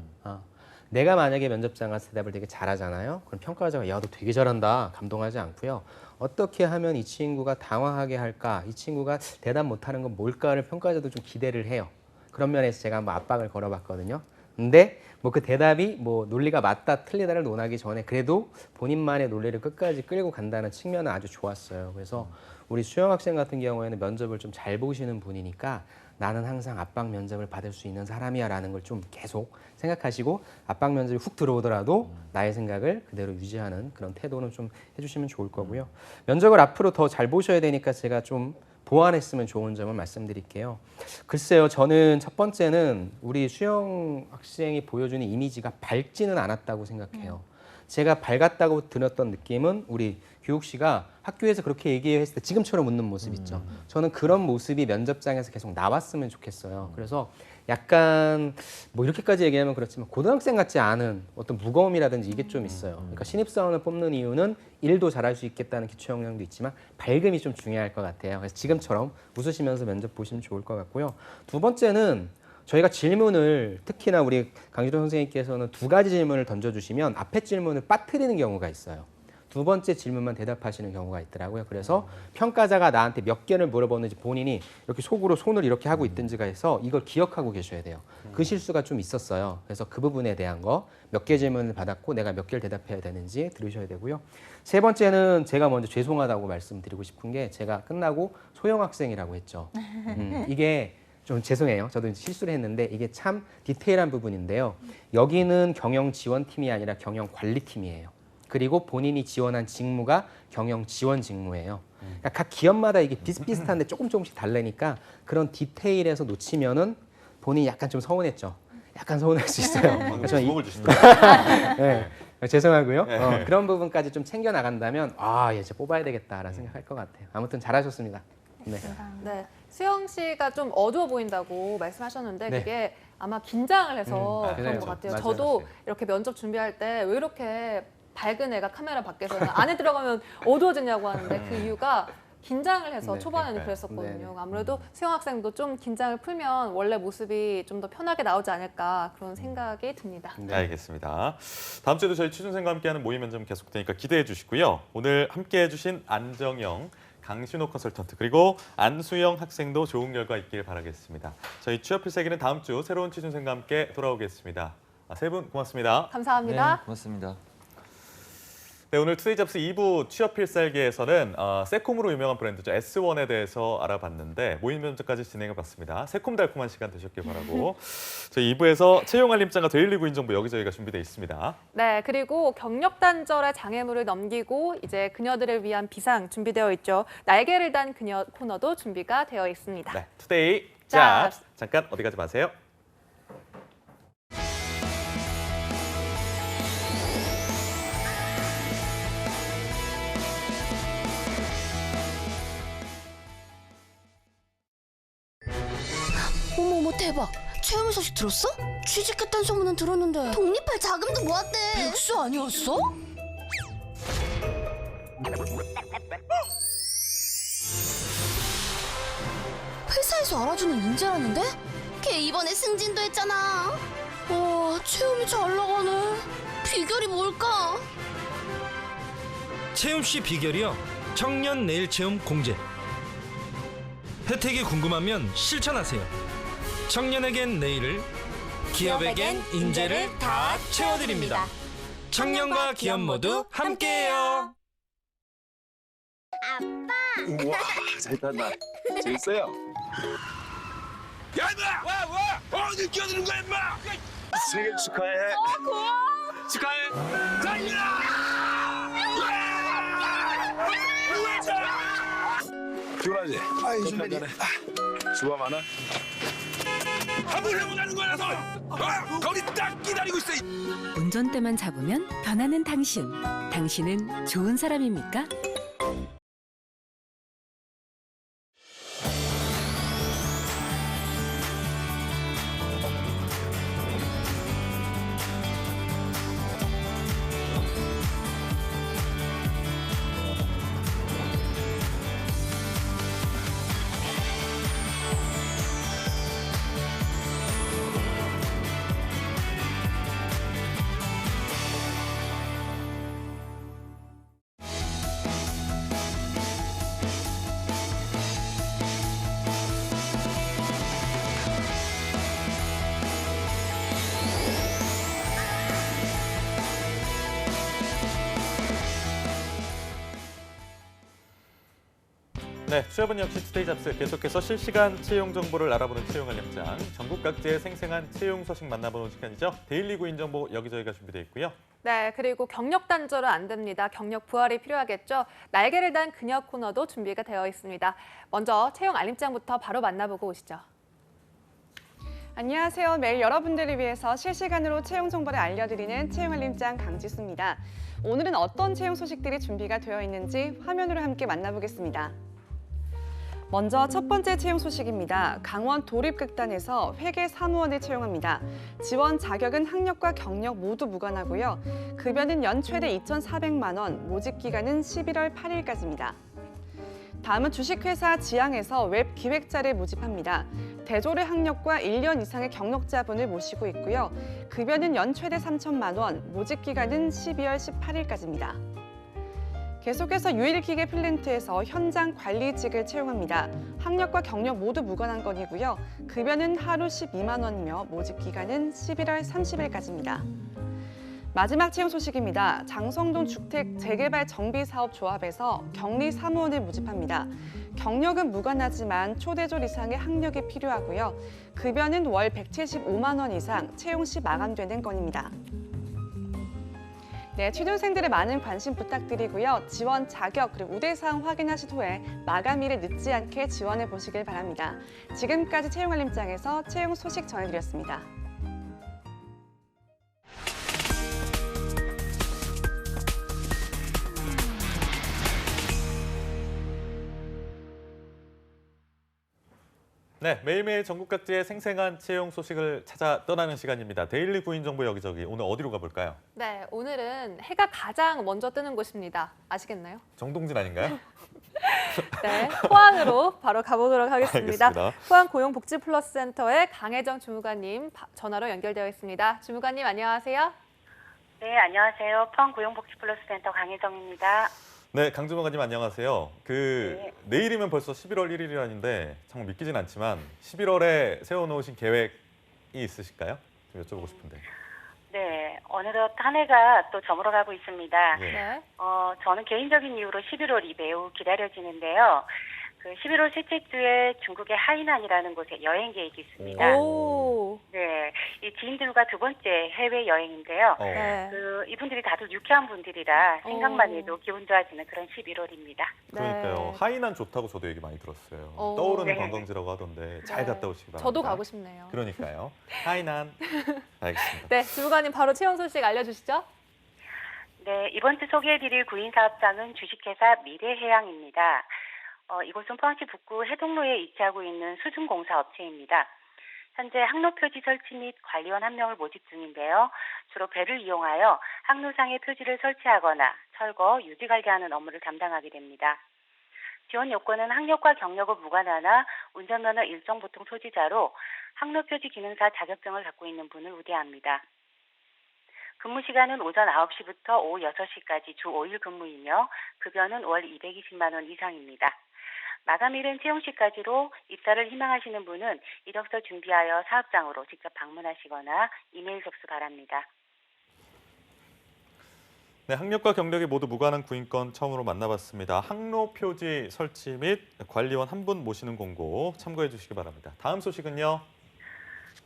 C: 내가 만약에 면접장 가서 대답을 되게 잘하잖아요. 그럼 평가자가 야, 너 되게 잘한다. 감동하지 않고요. 어떻게 하면 이 친구가 당황하게 할까? 이 친구가 대답 못하는 건 뭘까를 평가자도 좀 기대를 해요. 그런 면에서 제가 한번 압박을 걸어봤거든요. 근데 뭐 그 대답이 뭐 논리가 맞다 틀리다를 논하기 전에 그래도 본인만의 논리를 끝까지 끌고 간다는 측면은 아주 좋았어요. 그래서 우리 수영 학생 같은 경우에는 면접을 좀 잘 보시는 분이니까 나는 항상 압박 면접을 받을 수 있는 사람이야라는 걸 좀 계속 생각하시고 압박 면접이 훅 들어오더라도 나의 생각을 그대로 유지하는 그런 태도는 좀 해주시면 좋을 거고요. 면접을 앞으로 더 잘 보셔야 되니까 제가 좀 보완했으면 좋은 점을 말씀드릴게요. 글쎄요, 저는 첫 번째는 우리 수영 학생이 보여주는 이미지가 밝지는 않았다고 생각해요. 제가 밝았다고 들었던 느낌은 우리 규욱 씨가 학교에서 그렇게 얘기했을 때 지금처럼 웃는 모습 있죠. 저는 그런 모습이 면접장에서 계속 나왔으면 좋겠어요. 그래서 약간 뭐 이렇게까지 얘기하면 그렇지만 고등학생 같지 않은 어떤 무거움이라든지 이게 좀 있어요. 그러니까 신입사원을 뽑는 이유는 일도 잘할 수 있겠다는 기초 역량도 있지만 밝음이 좀 중요할 것 같아요. 그래서 지금처럼 웃으시면서 면접 보시면 좋을 것 같고요. 두 번째는 저희가 질문을 특히나 우리 강주동 선생님께서는 두 가지 질문을 던져주시면 앞에 질문을 빠뜨리는 경우가 있어요. 두 번째 질문만 대답하시는 경우가 있더라고요. 그래서 평가자가 나한테 몇 개를 물어보는지 본인이 이렇게 속으로 손을 이렇게 하고 있든지가 해서 이걸 기억하고 계셔야 돼요. 그 실수가 좀 있었어요. 그래서 그 부분에 대한 거 몇 개 질문을 받았고 내가 몇 개를 대답해야 되는지 들으셔야 되고요. 세 번째는 제가 먼저 죄송하다고 말씀드리고 싶은 게 제가 끝나고 소영 학생이라고 했죠. 이게 좀 죄송해요. 저도 실수를 했는데 이게 참 디테일한 부분인데요. 여기는 경영 지원팀이 아니라 경영 관리팀이에요. 그리고 본인이 지원한 직무가 경영 지원 직무예요. 그러니까 각 기업마다 이게 비슷비슷한데 조금씩 다르니까 그런 디테일에서 놓치면은 본인이 약간 좀 서운했죠. 약간 서운할 수 있어요.
D: 주먹을 주신다.
C: 네, 죄송하고요. 그런 부분까지 좀 챙겨 나간다면 얘 진짜 뽑아야 되겠다라는 생각할 것 같아요. 아무튼 잘하셨습니다. 네.
A: 네, 수영 씨가 좀 어두워 보인다고 말씀하셨는데
C: 네.
A: 그게 아마 긴장을 해서 그런
C: 맞아요.
A: 것 같아요.
C: 맞아요.
A: 저도 이렇게 면접 준비할 때 왜 이렇게 밝은 애가 카메라 밖에서는 안에 들어가면 어두워지냐고 하는데 그 이유가 긴장을 해서
C: 네,
A: 초반에는 그랬었거든요. 아무래도 수영 학생도 좀 긴장을 풀면 원래 모습이 좀 더 편하게 나오지 않을까 그런 생각이 듭니다.
D: 네, 알겠습니다. 다음 주에도 저희 취준생과 함께하는 모의 면접 계속되니까 기대해 주시고요. 오늘 함께해 주신 안정영, 강신호 컨설턴트 그리고 안수영 학생도 좋은 결과 있길 바라겠습니다. 저희 취업 필살기는 다음 주 새로운 취준생과 함께 돌아오겠습니다. 세 분 고맙습니다.
A: 감사합니다.
L: 고맙습니다.
D: 네, 오늘 투데이 잡스 2부 취업 필살기에서는 세콤으로 유명한 브랜드죠. S1에 대해서 알아봤는데 모의 면접까지 진행해봤습니다. 새콤달콤한 시간 되셨길 바라고 저희 2부에서 채용 알림장과 데일리 구인 정보 여기저기가 준비되어 있습니다.
A: 네, 그리고 경력 단절의 장애물을 넘기고 이제 그녀들을 위한 비상 준비되어 있죠. 날개를 단 그녀 코너도 준비가 되어 있습니다.
D: 네, 투데이 잡스 잠깐 어디 가지 마세요.
M: 어머머 대박! 최영희 소식 들었어? 취직했다는 소문은 들었는데 독립할 자금도 모았대. 백수 아니었어? 회사에서 알아주는 인재라는데? 걔 이번에 승진도 했잖아. 와, 채용이 잘 나가네. 비결이 뭘까?
F: 채움 씨 비결이요. 청년 내일 채움 공제. 혜택이 궁금하면 실천하세요. 청년에겐 내일을, 기업에겐 인재를 다 채워드립니다. 청년과 기업 모두 함께해요.
M: 아빠!
N: 우와, 잘 탔나? 재밌어요? 야, 임마! 와! 어딜 끼어드는 거야, 임마! 생일 축하해.
M: 고마워!
N: 축하해! 장이야! 피곤하지? 아이, 선배님. 수고 많아? 한번 해보자는 거라서! 거기 딱 기다리고 있어!
I: 운전대만 잡으면 변하는 당신. 당신은 좋은 사람입니까?
D: 네, 취업은 역시 투데이 잡스 계속해서 실시간 채용 정보를 알아보는 채용 알림장. 전국 각지의 생생한 채용 소식 만나보는 시간이죠. 데일리 구인 정보 여기저기가 준비되어 있고요.
A: 네, 그리고 경력 단절은 안 됩니다. 경력 부활이 필요하겠죠. 날개를 단 그녀 코너도 준비가 되어 있습니다. 먼저 채용 알림장부터 바로 만나보고 오시죠.
O: 안녕하세요. 매일 여러분들을 위해서 실시간으로 채용 정보를 알려드리는 채용 알림장 강지수입니다. 오늘은 어떤 채용 소식들이 준비가 되어 있는지 화면으로 함께 만나보겠습니다. 먼저 첫 번째 채용 소식입니다. 강원 도립극단에서 회계 사무원을 채용합니다. 지원 자격은 학력과 경력 모두 무관하고요. 급여는 연 최대 2,400만 원, 모집 기간은 11월 8일까지입니다. 다음은 주식회사 지향에서 웹 기획자를 모집합니다. 대졸의 학력과 1년 이상의 경력자분을 모시고 있고요. 급여는 연 최대 3천만 원, 모집 기간은 12월 18일까지입니다. 계속해서 유일기계 플랜트에서 현장 관리직을 채용합니다. 학력과 경력 모두 무관한 건이고요. 급여는 하루 12만 원이며 모집 기간은 11월 30일까지입니다. 마지막 채용 소식입니다. 장성동 주택 재개발 정비사업조합에서 격리 사무원을 모집합니다. 경력은 무관하지만 초대졸 이상의 학력이 필요하고요. 급여는 월 175만 원 이상, 채용 시 마감되는 건입니다. 네, 취준생들의 많은 관심 부탁드리고요. 지원 자격 그리고 우대사항 확인하신 후에 마감일을 늦지 않게 지원해 보시길 바랍니다. 지금까지 채용 알림장에서 채용 소식 전해드렸습니다.
D: 네, 매일매일 전국 각지의 생생한 채용 소식을 찾아 떠나는 시간입니다. 데일리 구인 정보 여기저기. 오늘 어디로 가볼까요?
A: 네, 오늘은 해가 가장 먼저 뜨는 곳입니다. 아시겠나요?
D: 정동진 아닌가요?
A: 네, 포항으로 바로 가보도록 하겠습니다.
D: 알겠습니다.
A: 포항 고용복지플러스센터의 강혜정 주무관님 전화로 연결되어 있습니다. 주무관님 안녕하세요.
P: 네, 안녕하세요. 포항 고용복지플러스센터 강혜정입니다.
D: 네, 강 주무관님 안녕하세요.
P: 네.
D: 내일이면 벌써 11월 1일이라는데 정말 믿기진 않지만 11월에 세워놓으신 계획이 있으실까요? 좀 여쭤보고 싶은데.
P: 네, 어느덧 한 해가 또 저물어가고 있습니다.
A: 네.
P: 저는 개인적인 이유로 11월이 매우 기다려지는데요. 그 11월 셋째 주에 중국의 하이난이라는 곳에 여행 계획이 있습니다.
A: 오.
P: 네, 이 지인들과 두 번째 해외 여행인데요.
A: 네.
P: 이분들이 다들 유쾌한 분들이라 생각만
A: 오.
P: 해도 기분 좋아지는 그런 11월입니다.
D: 그러니까요. 하이난 좋다고 저도 얘기 많이 들었어요. 떠오르는
P: 네.
D: 관광지라고 하던데 잘 갔다 오시기 바랍니다.
A: 저도 가고 싶네요.
D: 그러니까요. 하이난. 알겠습니다.
A: 네, 주무관님 바로 채용 소식 알려주시죠.
P: 네, 이번 주 소개해드릴 구인사업장은 주식회사 미래해양입니다. 이곳은 포항시 북구 해동로에 위치하고 있는 수중공사 업체입니다. 현재 항로 표지 설치 및 관리원 1명을 모집 중인데요. 주로 배를 이용하여 항로상의 표지를 설치하거나 철거, 유지 관리하는 업무를 담당하게 됩니다. 지원 요건은 학력과 경력은 무관하나 운전면허 일정 보통 소지자로 항로 표지 기능사 자격증을 갖고 있는 분을 우대합니다. 근무 시간은 오전 9시부터 오후 6시까지 주 5일 근무이며 급여는 월 220만 원 이상입니다. 마감일은 채용 시까지로 입사를 희망하시는 분은 이력서 준비하여 사업장으로 직접 방문하시거나 이메일 접수 바랍니다.
D: 네, 학력과 경력이 모두 무관한 구인권 처음으로 만나봤습니다. 항로 표지 설치 및 관리원 한 분 모시는 공고 참고해 주시기 바랍니다. 다음 소식은요.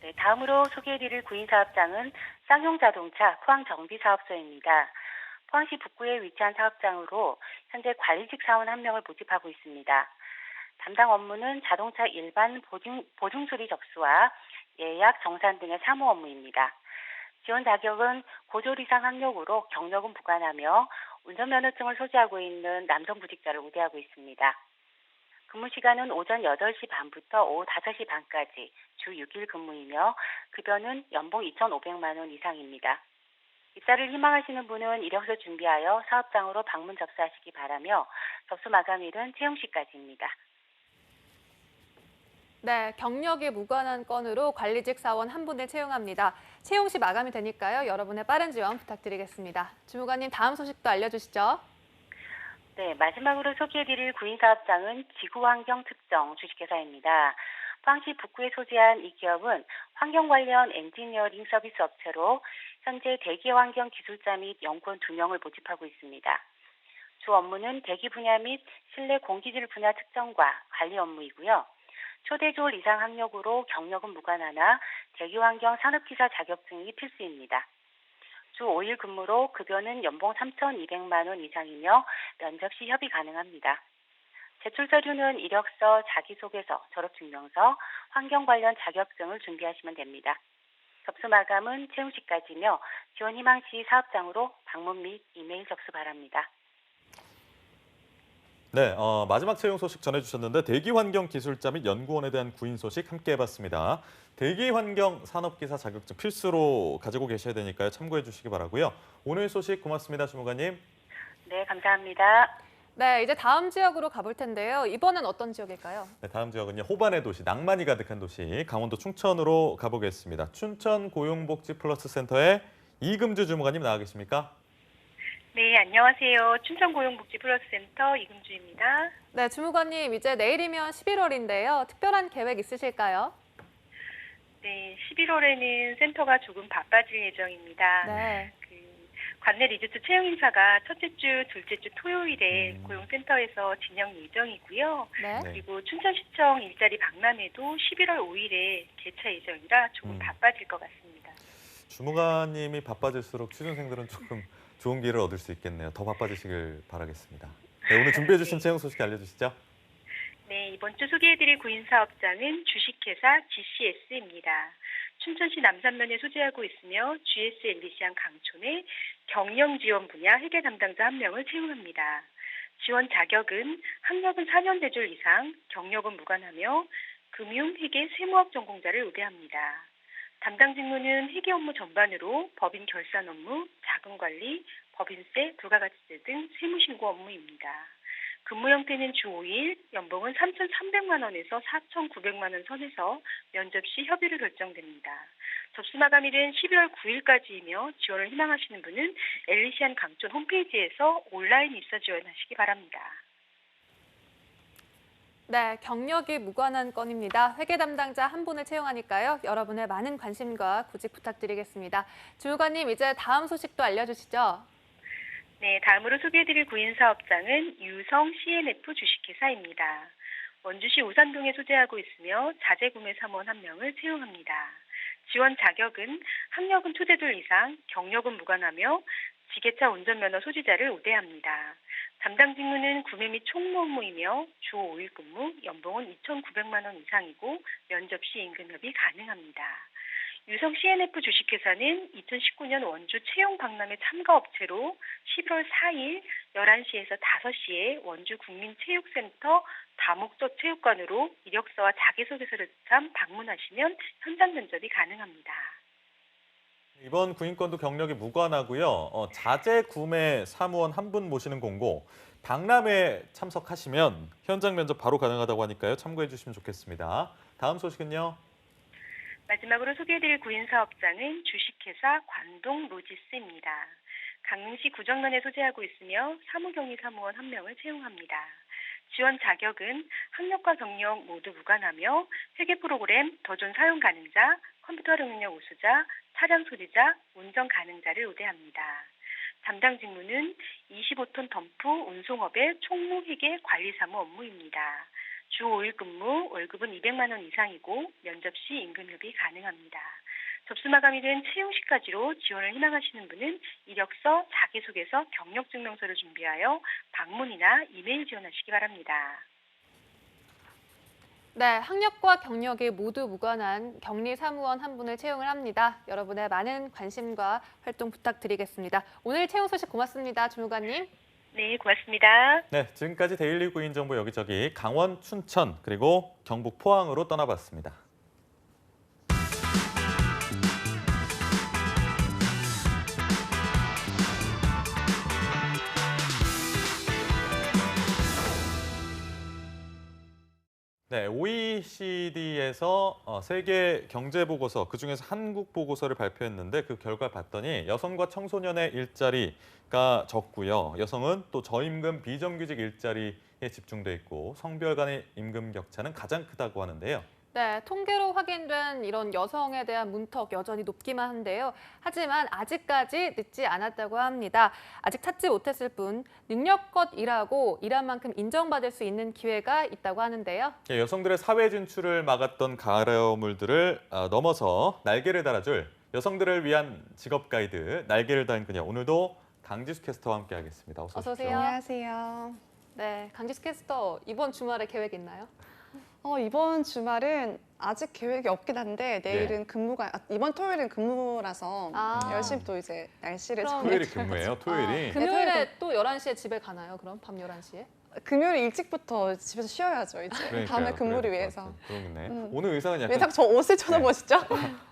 P: 네, 다음으로 소개해드릴 구인사업장은 쌍용자동차 포항정비사업소입니다. 포항시 북구에 위치한 사업장으로 현재 관리직 사원 1명을 모집하고 있습니다. 담당 업무는 자동차 일반 보증수리 접수와 예약, 정산 등의 사무 업무입니다. 지원 자격은 고졸 이상 학력으로 경력은 무관하며 운전면허증을 소지하고 있는 남성 구직자를 우대하고 있습니다. 근무 시간은 오전 8시 반부터 오후 5시 반까지 주 6일 근무이며 급여는 연봉 2,500만 원 이상입니다. 입사를 희망하시는 분은 이력서 준비하여 사업장으로 방문 접수하시기 바라며 접수 마감일은 채용 시까지입니다.
A: 네, 경력이 무관한 건으로 관리직 사원 한 분을 채용합니다. 채용 시 마감이 되니까요. 여러분의 빠른 지원 부탁드리겠습니다. 주무관님 다음 소식도 알려주시죠.
P: 네, 마지막으로 소개해드릴 구인사업장은 지구환경특정 주식회사입니다. 포항시 북구에 소재한 이 기업은 환경 관련 엔지니어링 서비스 업체로 현재 대기환경 기술자 및 연구원 2명을 모집하고 있습니다. 주 업무는 대기 분야 및 실내 공기질 분야 측정과 관리 업무이고요. 초대졸 이상 학력으로 경력은 무관하나 대기환경 산업기사 자격증이 필수입니다. 주 5일 근무로 급여는 연봉 3,200만 원 이상이며 면접 시 협의 가능합니다. 제출 서류는 이력서, 자기소개서, 졸업증명서, 환경 관련 자격증을 준비하시면 됩니다. 접수 마감은 채용 시까지며 지원 희망 시 사업장으로 방문 및 이메일 접수 바랍니다.
D: 네, 마지막 채용 소식 전해주셨는데 대기환경기술자 및 연구원에 대한 구인 소식 함께 해봤습니다. 대기환경 산업기사 자격증 필수로 가지고 계셔야 되니까요. 참고해 주시기 바라고요. 오늘 소식 고맙습니다, 주무관님.
P: 네, 감사합니다.
A: 네, 이제 다음 지역으로 가볼 텐데요. 이번엔 어떤 지역일까요?
D: 네, 다음 지역은요. 호반의 도시, 낭만이 가득한 도시, 강원도 춘천으로 가보겠습니다. 춘천 고용복지 플러스 센터의 이금주 주무관님 나와 계십니까?
Q: 네, 안녕하세요. 춘천고용복지 플러스센터 이금주입니다.
A: 네, 주무관님, 이제 내일이면 11월인데요. 특별한 계획 있으실까요?
Q: 네, 11월에는 센터가 조금 바빠질 예정입니다.
A: 네.
Q: 관내 리조트 채용 인사가 첫째 주, 둘째 주 토요일에 고용센터에서 진행 예정이고요.
A: 네.
Q: 그리고 춘천시청 일자리 박람회도 11월 5일에 개최 예정이라 조금 바빠질 것 같습니다.
D: 주무관님이 바빠질수록 취준생들은 조금 좋은 기회를 얻을 수 있겠네요. 더 바빠지시길 바라겠습니다. 네, 오늘 준비해 주신 채용 소식 알려주시죠.
Q: 네, 이번 주 소개해드릴 구인사업장은 주식회사 GCS입니다. 춘천시 남산면에 소재하고 있으며 GS 엘리시안 강촌에 경영 지원 분야 회계 담당자 1명을 채용합니다. 지원 자격은 학력은 4년 대졸 이상, 경력은 무관하며 금융, 회계, 세무업 전공자를 우대합니다. 담당 직무는 회계 업무 전반으로 법인 결산 업무, 자금 관리, 법인세, 부가가치세 등 세무신고 업무입니다. 근무 형태는 주 5일, 연봉은 3,300만 원에서 4,900만 원 선에서 면접 시 협의로 결정됩니다. 접수 마감일은 12월 9일까지이며 지원을 희망하시는 분은 엘리시안 강촌 홈페이지에서 온라인 입사 지원하시기 바랍니다.
A: 네, 경력이 무관한 건입니다. 회계 담당자 한 분을 채용하니까요. 여러분의 많은 관심과 구직 부탁드리겠습니다. 주무관님, 이제 다음 소식도 알려주시죠.
Q: 네, 다음으로 소개해드릴 구인사업장은 유성 CNF 주식회사입니다. 원주시 우산동에 소재하고 있으며 자재구매 사무원 1명을 채용합니다. 지원 자격은 학력은 초대졸 이상, 경력은 무관하며 지게차 운전면허 소지자를 우대합니다. 담당 직무는 구매 및 총무 업무이며 주 5일 근무, 연봉은 2,900만 원 이상이고 면접 시 임금 협의 가능합니다. 유성 CNF 주식회사는 2019년 원주 채용 박람회 참가 업체로 11월 4일 11시에서 5시에 원주 국민체육센터 다목적 체육관으로 이력서와 자기소개서를 참 방문하시면 현장 면접이 가능합니다.
D: 이번 구인권도 경력이 무관하고요. 자재 구매 사무원 1분 모시는 공고, 박람회 참석하시면 현장 면접 바로 가능하다고 하니까요. 참고해 주시면 좋겠습니다. 다음 소식은요.
Q: 마지막으로 소개해드릴 구인사업장은 주식회사 관동 로지스입니다. 강릉시 구정면에 소재하고 있으며 사무경리 사무원 1명을 채용합니다. 지원 자격은 학력과 경력 모두 무관하며 회계 프로그램, 더존 사용 가능자, 컴퓨터 능력 우수자, 차량 소지자, 운전 가능자를 우대합니다. 담당 직무는 25톤 덤프 운송업의 총무 회계 관리 사무 업무입니다. 주 5일 근무, 월급은 200만 원 이상이고 면접 시 임금 협의 가능합니다. 접수 마감일은 채용 시까지로 지원을 희망하시는 분은 이력서, 자기소개서, 경력증명서를 준비하여 방문이나 이메일 지원하시기 바랍니다.
A: 네, 학력과 경력이 모두 무관한 격리 사무원 1분을 채용을 합니다. 여러분의 많은 관심과 활동 부탁드리겠습니다. 오늘 채용 소식 고맙습니다, 주무관님.
Q: 네, 고맙습니다.
D: 네, 지금까지 데일리 구인 정보 여기저기 강원, 춘천, 그리고 경북 포항으로 떠나봤습니다. 네, OECD에서 세계 경제 보고서, 그중에서 한국 보고서를 발표했는데 그 결과 봤더니 여성과 청소년의 일자리가 적고요. 여성은 또 저임금 비정규직 일자리에 집중돼 있고 성별 간의 임금 격차는 가장 크다고 하는데요.
A: 네, 통계로 확인된 이런 여성에 대한 문턱 여전히 높기만 한데요. 하지만 아직까지 늦지 않았다고 합니다. 아직 찾지 못했을 뿐 능력껏 일하고 일한 만큼 인정받을 수 있는 기회가 있다고 하는데요.
D: 예, 여성들의 사회 진출을 막았던 가라물들을 넘어서 날개를 달아줄 여성들을 위한 직업 가이드 날개를 단 그녀. 오늘도 강지수 캐스터와 함께하겠습니다. 어서 오십시오.
O: 안녕하세요.
A: 네, 강지수 캐스터 이번 주말에 계획 있나요?
O: 이번 주말은 아직 계획이 없긴 한데 내일은 근무가 이번 토요일은 근무라서 열심히 또 이제 날씨를
D: 토요일이 근무예요? 토요일이?
A: 금요일에 또 11시에 집에 가나요? 그럼 밤 11시에?
O: 금요일 일찍부터 집에서 쉬어야죠 이제.
D: 그러니까요.
O: 다음에 근무를 위해서.
D: 그러겠네. 오늘 의상은 약간
O: 왜 자꾸 저 옷을 쳐다보시죠?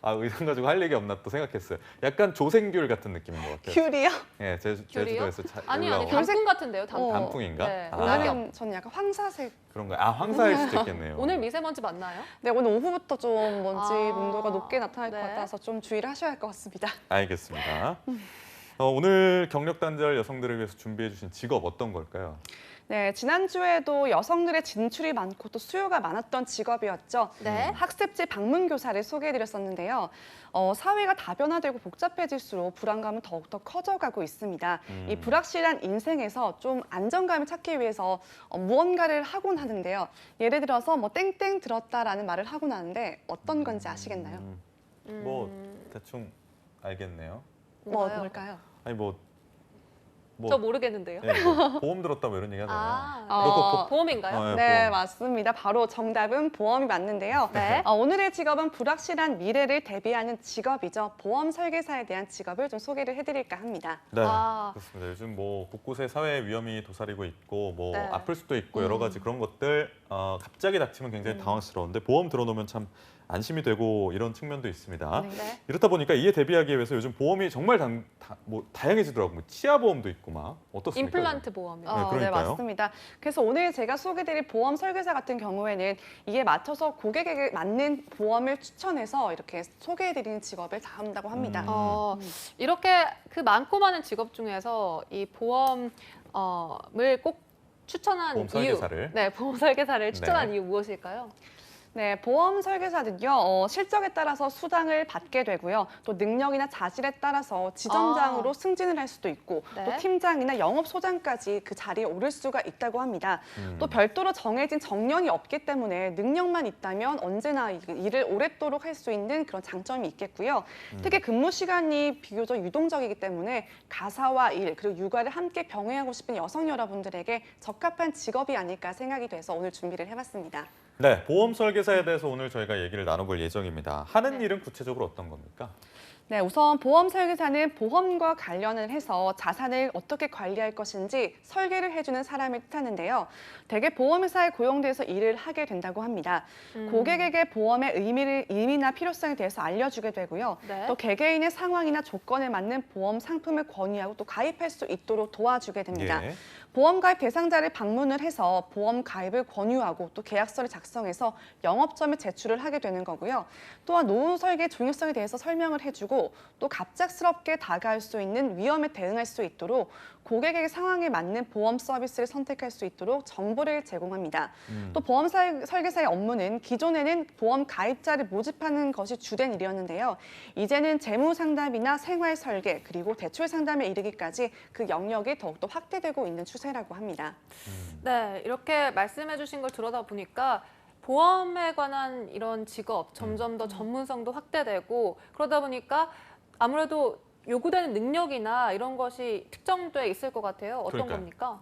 D: 의상 가지고 할 얘기 없나 또 생각했어요. 약간 조생귤 같은 느낌인 것 같아요.
O: 귤이요?
D: 네, 제주도에서
A: 아니
D: 올라온
A: 단풍 같은데요.
D: 단풍인가?
A: 네.
O: 오늘은 저는 약간 황사색.
D: 그런가요? 황사일 수도 있겠네요.
A: 오늘 미세먼지 맞나요?
O: 네, 오늘 오후부터 좀 먼지 농도가 높게 나타날 것 같아서 좀 주의를 하셔야 할 것 같습니다.
D: 알겠습니다. 오늘 경력 단절 여성들을 위해서 준비해 주신 직업 어떤 걸까요?
O: 네, 지난주에도 여성들의 진출이 많고 또 수요가 많았던 직업이었죠.
A: 네.
O: 학습지 방문교사를 소개해드렸었는데요. 사회가 다변화되고 복잡해질수록 불안감은 더욱더 커져가고 있습니다. 이 불확실한 인생에서 좀 안정감을 찾기 위해서 무언가를 하곤 하는데요. 예를 들어서 뭐 땡땡 들었다라는 말을 하곤 하는데 어떤 건지 아시겠나요?
D: 뭐 대충 알겠네요.
O: 뭘까요?
D: 아니
A: 저 모르겠는데요.
D: 네, 보험 들었다 뭐 이런 얘기 하잖아요.
A: 보험인가요?
O: 네,
D: 보험.
O: 맞습니다. 바로 정답은 보험이 맞는데요.
A: 네.
O: 오늘의 직업은 불확실한 미래를 대비하는 직업이죠. 보험 설계사에 대한 직업을 좀 소개를 해드릴까 합니다.
D: 네, 그렇습니다. 요즘 뭐 곳곳에 사회 위험이 도사리고 있고 뭐 아플 수도 있고 여러 가지 그런 것들 갑자기 닥치면 굉장히 당황스러운데 보험 들어놓으면 참 안심이 되고 이런 측면도 있습니다.
A: 네.
D: 이렇다 보니까 이에 대비하기 위해서 요즘 보험이 정말 다양해지더라고요. 치아 보험도 있고 막 어떻습니까?
A: 임플란트 보험이요.
O: 네, 맞습니다. 그래서 오늘 제가 소개드릴 보험 설계사 같은 경우에는 이에 맞춰서 고객에게 맞는 보험을 추천해서 이렇게 소개해드리는 직업을 다 한다고 합니다.
A: 이렇게 그 많고 많은 직업 중에서 이 보험을 꼭 추천한
D: 보험 설계사를.
A: 이유, 보험 설계사를 추천한 이유 무엇일까요?
O: 네, 보험 설계사는요, 실적에 따라서 수당을 받게 되고요. 또 능력이나 자질에 따라서 지점장으로 승진을 할 수도 있고 또 팀장이나 영업소장까지 그 자리에 오를 수가 있다고 합니다. 또 별도로 정해진 정년이 없기 때문에 능력만 있다면 언제나 일을 오랫도록 할 수 있는 그런 장점이 있겠고요. 특히 근무 시간이 비교적 유동적이기 때문에 가사와 일, 그리고 육아를 함께 병행하고 싶은 여성 여러분들에게 적합한 직업이 아닐까 생각이 돼서 오늘 준비를 해봤습니다.
D: 네, 보험 설계사에 대해서 오늘 저희가 얘기를 나눠볼 예정입니다. 하는 일은 구체적으로 어떤 겁니까?
O: 네, 우선 보험 설계사는 보험과 관련을 해서 자산을 어떻게 관리할 것인지 설계를 해주는 사람을 뜻하는데요. 대개 보험회사에 고용돼서 일을 하게 된다고 합니다. 고객에게 보험의 의미나 필요성에 대해서 알려주게 되고요. 또 개개인의 상황이나 조건에 맞는 보험 상품을 권유하고 또 가입할 수 있도록 도와주게 됩니다. 보험 가입 대상자를 방문을 해서 보험 가입을 권유하고 또 계약서를 작성해서 영업점에 제출을 하게 되는 거고요. 또한 노후 설계 중요성에 대해서 설명을 해주고 또 갑작스럽게 다가올 수 있는 위험에 대응할 수 있도록 고객의 상황에 맞는 보험 서비스를 선택할 수 있도록 정보를 제공합니다. 또 보험 설계사의 업무는 기존에는 보험 가입자를 모집하는 것이 주된 일이었는데요. 이제는 재무 상담이나 생활 설계 그리고 대출 상담에 이르기까지 그 영역이 더욱더 확대되고 있는 추세라고 합니다.
A: 네, 이렇게 말씀해 주신 걸 들어다 보니까 보험에 관한 이런 직업 점점 더 전문성도 확대되고 그러다 보니까 아무래도 요구되는 능력이나 이런 것이 특정돼 있을 것 같아요. 어떤 겁니까?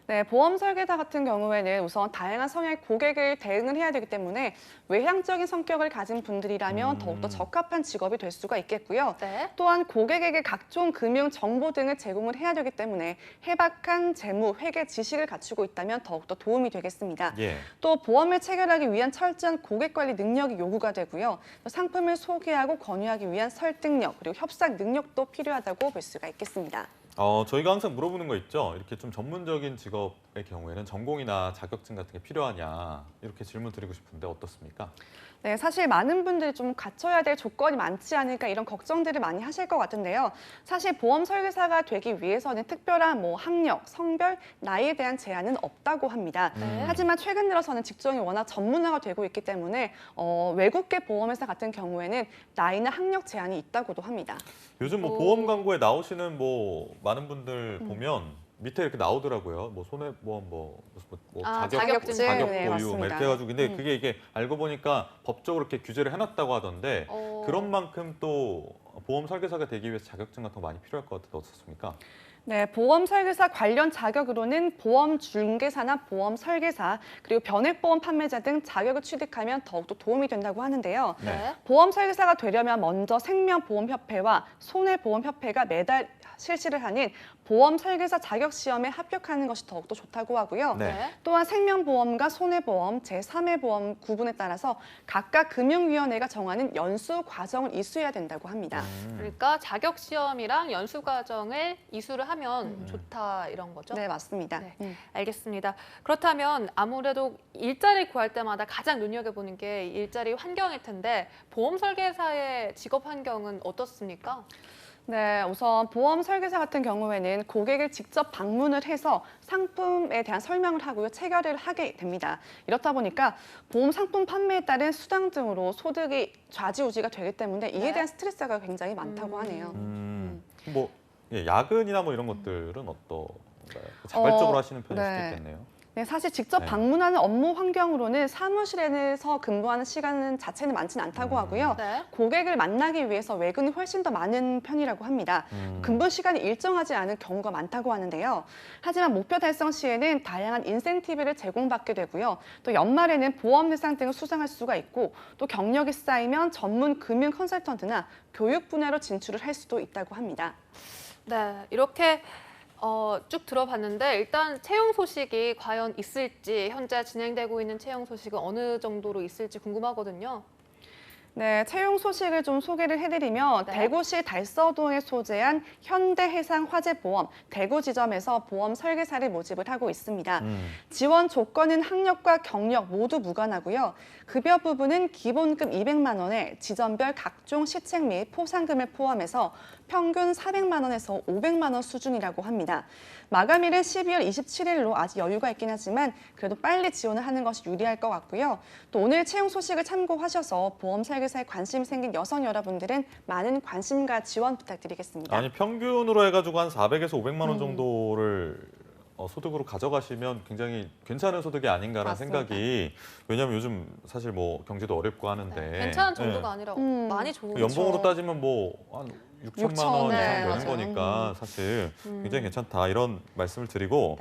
O: 네, 보험 설계사 같은 경우에는 우선 다양한 성향의 고객을 대응을 해야 되기 때문에 외향적인 성격을 가진 분들이라면 더욱더 적합한 직업이 될 수가 있겠고요. 또한 고객에게 각종 금융 정보 등을 제공을 해야 되기 때문에 해박한 재무, 회계 지식을 갖추고 있다면 더욱더 도움이 되겠습니다. 또 보험을 체결하기 위한 철저한 고객 관리 능력이 요구가 되고요. 또 상품을 소개하고 권유하기 위한 설득력, 그리고 협상 능력도 필요하다고 볼 수가 있겠습니다.
D: 저희가 항상 물어보는 거 있죠. 이렇게 좀 전문적인 직업의 경우에는 전공이나 자격증 같은 게 필요하냐 이렇게 질문 드리고 싶은데 어떻습니까?
O: 네, 사실 많은 분들이 좀 갖춰야 될 조건이 많지 않을까 이런 걱정들을 많이 하실 것 같은데요. 사실 보험 설계사가 되기 위해서는 특별한 학력, 성별, 나이에 대한 제한은 없다고 합니다. 하지만 최근 들어서는 직종이 워낙 전문화가 되고 있기 때문에 외국계 보험회사 같은 경우에는 나이나 학력 제한이 있다고도 합니다.
D: 요즘 보험 광고에 나오시는 많은 분들 보면 밑에 이렇게 나오더라고요. 손해보험
O: 자격증.
D: 자격
O: 네,
D: 보유
O: 맞습니다.
D: 이렇게 해가지고 근데 그게 이게 알고 보니까 법적으로 이렇게 규제를 해놨다고 하던데 그런 만큼 또 보험 설계사가 되기 위해서 자격증 같은 거 많이 필요할 것 같은데 어떻습니까?
O: 네, 보험 설계사 관련 자격으로는 보험 중개사나 보험 설계사 그리고 변액보험 판매자 등 자격을 취득하면 더욱더 도움이 된다고 하는데요.
D: 네.
O: 보험 설계사가 되려면 먼저 생명보험협회와 손해보험협회가 매달 실시를 하는 보험 설계사 자격 시험에 합격하는 것이 더욱더 좋다고 하고요.
D: 네.
O: 또한 생명보험과 손해보험, 제3의 보험 구분에 따라서 각각 금융위원회가 정하는 연수 과정을 이수해야 된다고 합니다.
A: 그러니까 자격 시험이랑 연수 과정을 이수를 하면 좋다 이런 거죠?
O: 네, 맞습니다.
A: 네, 알겠습니다. 그렇다면 아무래도 일자리 구할 때마다 가장 눈여겨보는 게 일자리 환경일 텐데 보험 설계사의 직업 환경은 어떻습니까?
O: 네, 우선 보험 설계사 같은 경우에는 고객을 직접 방문을 해서 상품에 대한 설명을 하고요, 체결을 하게 됩니다. 이렇다 보니까 보험 상품 판매에 따른 수당 등으로 소득이 좌지우지가 되기 때문에 이에 대한 스트레스가 굉장히 많다고 하네요.
D: 야근이나 이런 것들은 어떤가요? 자발적으로 하시는 편일 수도 있겠네요.
O: 네, 사실 직접 방문하는 업무 환경으로는 사무실에서 근무하는 시간은 자체는 많지는 않다고 하고요. 고객을 만나기 위해서 외근이 훨씬 더 많은 편이라고 합니다. 근무 시간이 일정하지 않은 경우가 많다고 하는데요. 하지만 목표 달성 시에는 다양한 인센티브를 제공받게 되고요. 또 연말에는 보험 대상 등을 수상할 수가 있고 또 경력이 쌓이면 전문 금융 컨설턴트나 교육 분야로 진출을 할 수도 있다고 합니다.
A: 네, 이렇게 쭉 들어봤는데 일단 채용 소식이 과연 있을지 현재 진행되고 있는 채용 소식은 어느 정도로 있을지 궁금하거든요.
O: 네, 채용 소식을 좀 소개를 해드리면 대구시 달서동에 소재한 현대해상화재보험 대구 지점에서 보험 설계사를 모집을 하고 있습니다. 지원 조건은 학력과 경력 모두 무관하고요. 급여 부분은 기본급 200만 원에 지점별 각종 시책 및 포상금을 포함해서 평균 400만 원에서 500만 원 수준이라고 합니다. 마감일은 12월 27일로 아직 여유가 있긴 하지만 그래도 빨리 지원을 하는 것이 유리할 것 같고요. 또 오늘 채용 소식을 참고하셔서 보험 설계사에 관심이 생긴 여성 여러분들은 많은 관심과 지원 부탁드리겠습니다.
D: 아니 평균으로 해가지고 한 400에서 500만 원 정도를 소득으로 가져가시면 굉장히 괜찮은 소득이 아닌가라는
A: 맞습니다.
D: 생각이 왜냐하면 요즘 사실 경제도 어렵고 하는데
A: 괜찮은 정도가 아니라 많이 좋은
D: 연봉으로 따지면 한 6천만 원 이상 되는
A: 맞아요.
D: 거니까 사실 굉장히 괜찮다 이런 말씀을 드리고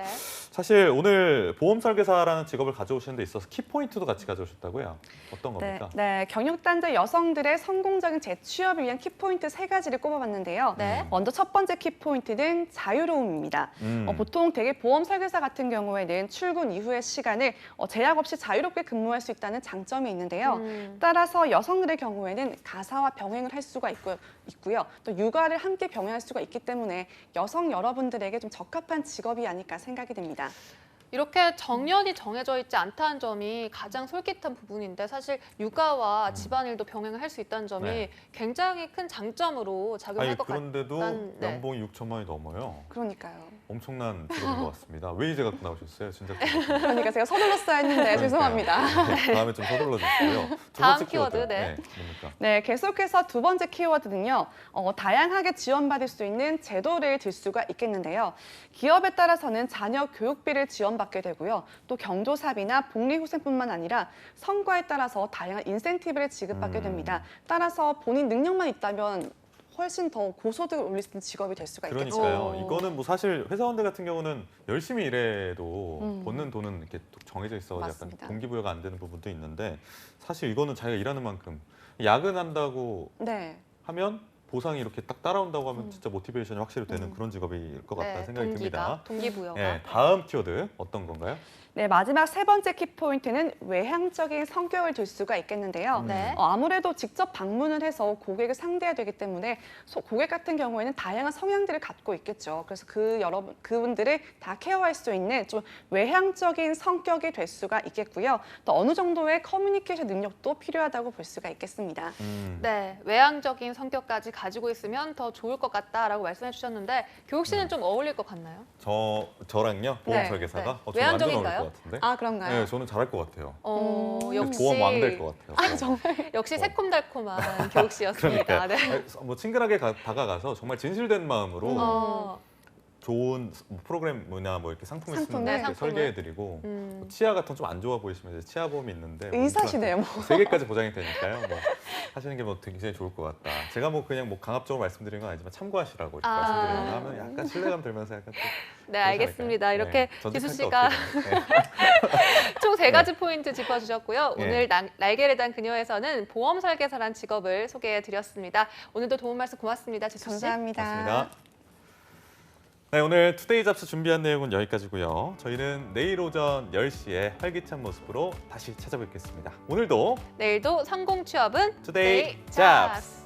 D: 사실 오늘 보험 설계사라는 직업을 가져오시는 데 있어서 키포인트도 같이 가져오셨다고요? 어떤 겁니까?
O: 네, 경력단절 여성들의 성공적인 재취업을 위한 키포인트 3가지를 꼽아봤는데요. 먼저 첫 번째 키포인트는 자유로움입니다. 보통 대개 보험 설계사 같은 경우에는 출근 이후의 시간을 제약 없이 자유롭게 근무할 수 있다는 장점이 있는데요. 따라서 여성들의 경우에는 가사와 병행을 할 수가 있고요. 또 육아를 함께 병행할 수가 있기 때문에 여성 여러분들에게 좀 적합한 직업이 아닐까 생각이 됩니다.
A: 이렇게 정년이 정해져 있지 않다는 점이 가장 솔깃한 부분인데 사실 육아와 집안일도 병행을 할 수 있다는 점이 굉장히 큰 장점으로 작용할 것 같다는.
D: 그런데도 연봉이 6천만 원이 넘어요.
O: 그러니까요.
D: 엄청난 직업인 것 같습니다. 왜 이제 갖고 나오셨어요? 진짜.
O: 그러니까 제가 서둘렀어야 했는데 죄송합니다.
D: 다음에 좀 서둘러 주시고요. 두
A: 다음
D: 번째
A: 키워드,
D: 뭡니까?
O: 네, 계속해서 두 번째 키워드는요. 다양하게 지원받을 수 있는 제도를 들 수가 있겠는데요. 기업에 따라서는 자녀 교육비를 지원받게 되고요. 또 경조사비나 복리후생뿐만 아니라 성과에 따라서 다양한 인센티브를 지급받게 됩니다. 따라서 본인 능력만 있다면 훨씬 더 고소득을 올릴 수 있는 직업이 될 수가 있겠죠.
D: 그러니까요. 이거는 사실 회사원들 같은 경우는 열심히 일해도 버는 돈은 이렇게 정해져 있어서 약간 동기부여가 안 되는 부분도 있는데 사실 이거는 자기가 일하는 만큼 야근한다고 하면 보상이 이렇게 딱 따라온다고 하면 진짜 모티베이션이 확실히 되는 그런 직업일 것 같다는 생각이 듭니다.
A: 동기부여가.
D: 네, 다음 키워드 어떤 건가요?
O: 네, 마지막 세 번째 키포인트는 외향적인 성격을 들 수가 있겠는데요.
A: 네.
O: 아무래도 직접 방문을 해서 고객을 상대해야 되기 때문에 고객 같은 경우에는 다양한 성향들을 갖고 있겠죠. 그래서 그분들을 다 케어할 수 있는 좀 외향적인 성격이 될 수가 있겠고요. 또 어느 정도의 커뮤니케이션 능력도 필요하다고 볼 수가 있겠습니다.
A: 네, 외향적인 성격까지 가지고 있으면 더 좋을 것 같다라고 말씀해 주셨는데 교육 씨는 좀 어울릴 것 같나요?
D: 저랑요? 보험
A: 네,
D: 설계사가?
A: 네.
D: 저는 완전
A: 외향적인가요?
D: 어울릴 것 같은데?
O: 아, 그런가요?
D: 네, 저는 잘할 것 같아요.
A: 역시
D: 보험 왕 될 것 같아요.
A: 역시 새콤달콤한 교육 씨였습니다.
D: 그러니까
A: 네.
D: 뭐 친근하게 다가가서 정말 진실된 마음으로 좋은 프로그램이나 뭐 이렇게 상품 있으면
O: 네,
D: 이렇게 설계해드리고 뭐 치아 같은 좀 안 좋아 보이시면 이제 치아 보험이 있는데
O: 의사시네요. 뭐.
D: 3개까지 보장이 되니까요. 뭐 하시는 게 뭐 굉장히 좋을 것 같다. 제가 뭐 그냥 뭐 강압적으로 말씀드리는 건 아니지만 참고하시라고 이렇게 말씀드리는 거 하면 약간 신뢰감 들면서 약간 좀
A: 네, 알겠습니다. 이렇게
D: 네,
A: 기수
D: 전직할
A: 씨가 총 3가지 포인트 짚어주셨고요.
D: 네.
A: 오늘 날개를 단 그녀에서는 보험 설계사란 직업을 소개해드렸습니다. 오늘도 도움 말씀 고맙습니다. 지수 씨.
O: 감사합니다.
D: 고맙습니다. 네, 오늘 투데이 잡스 준비한 내용은 여기까지고요. 저희는 내일 오전 10시에 활기찬 모습으로 다시 찾아뵙겠습니다. 오늘도
A: 내일도 성공 취업은
D: 투데이
A: 잡스.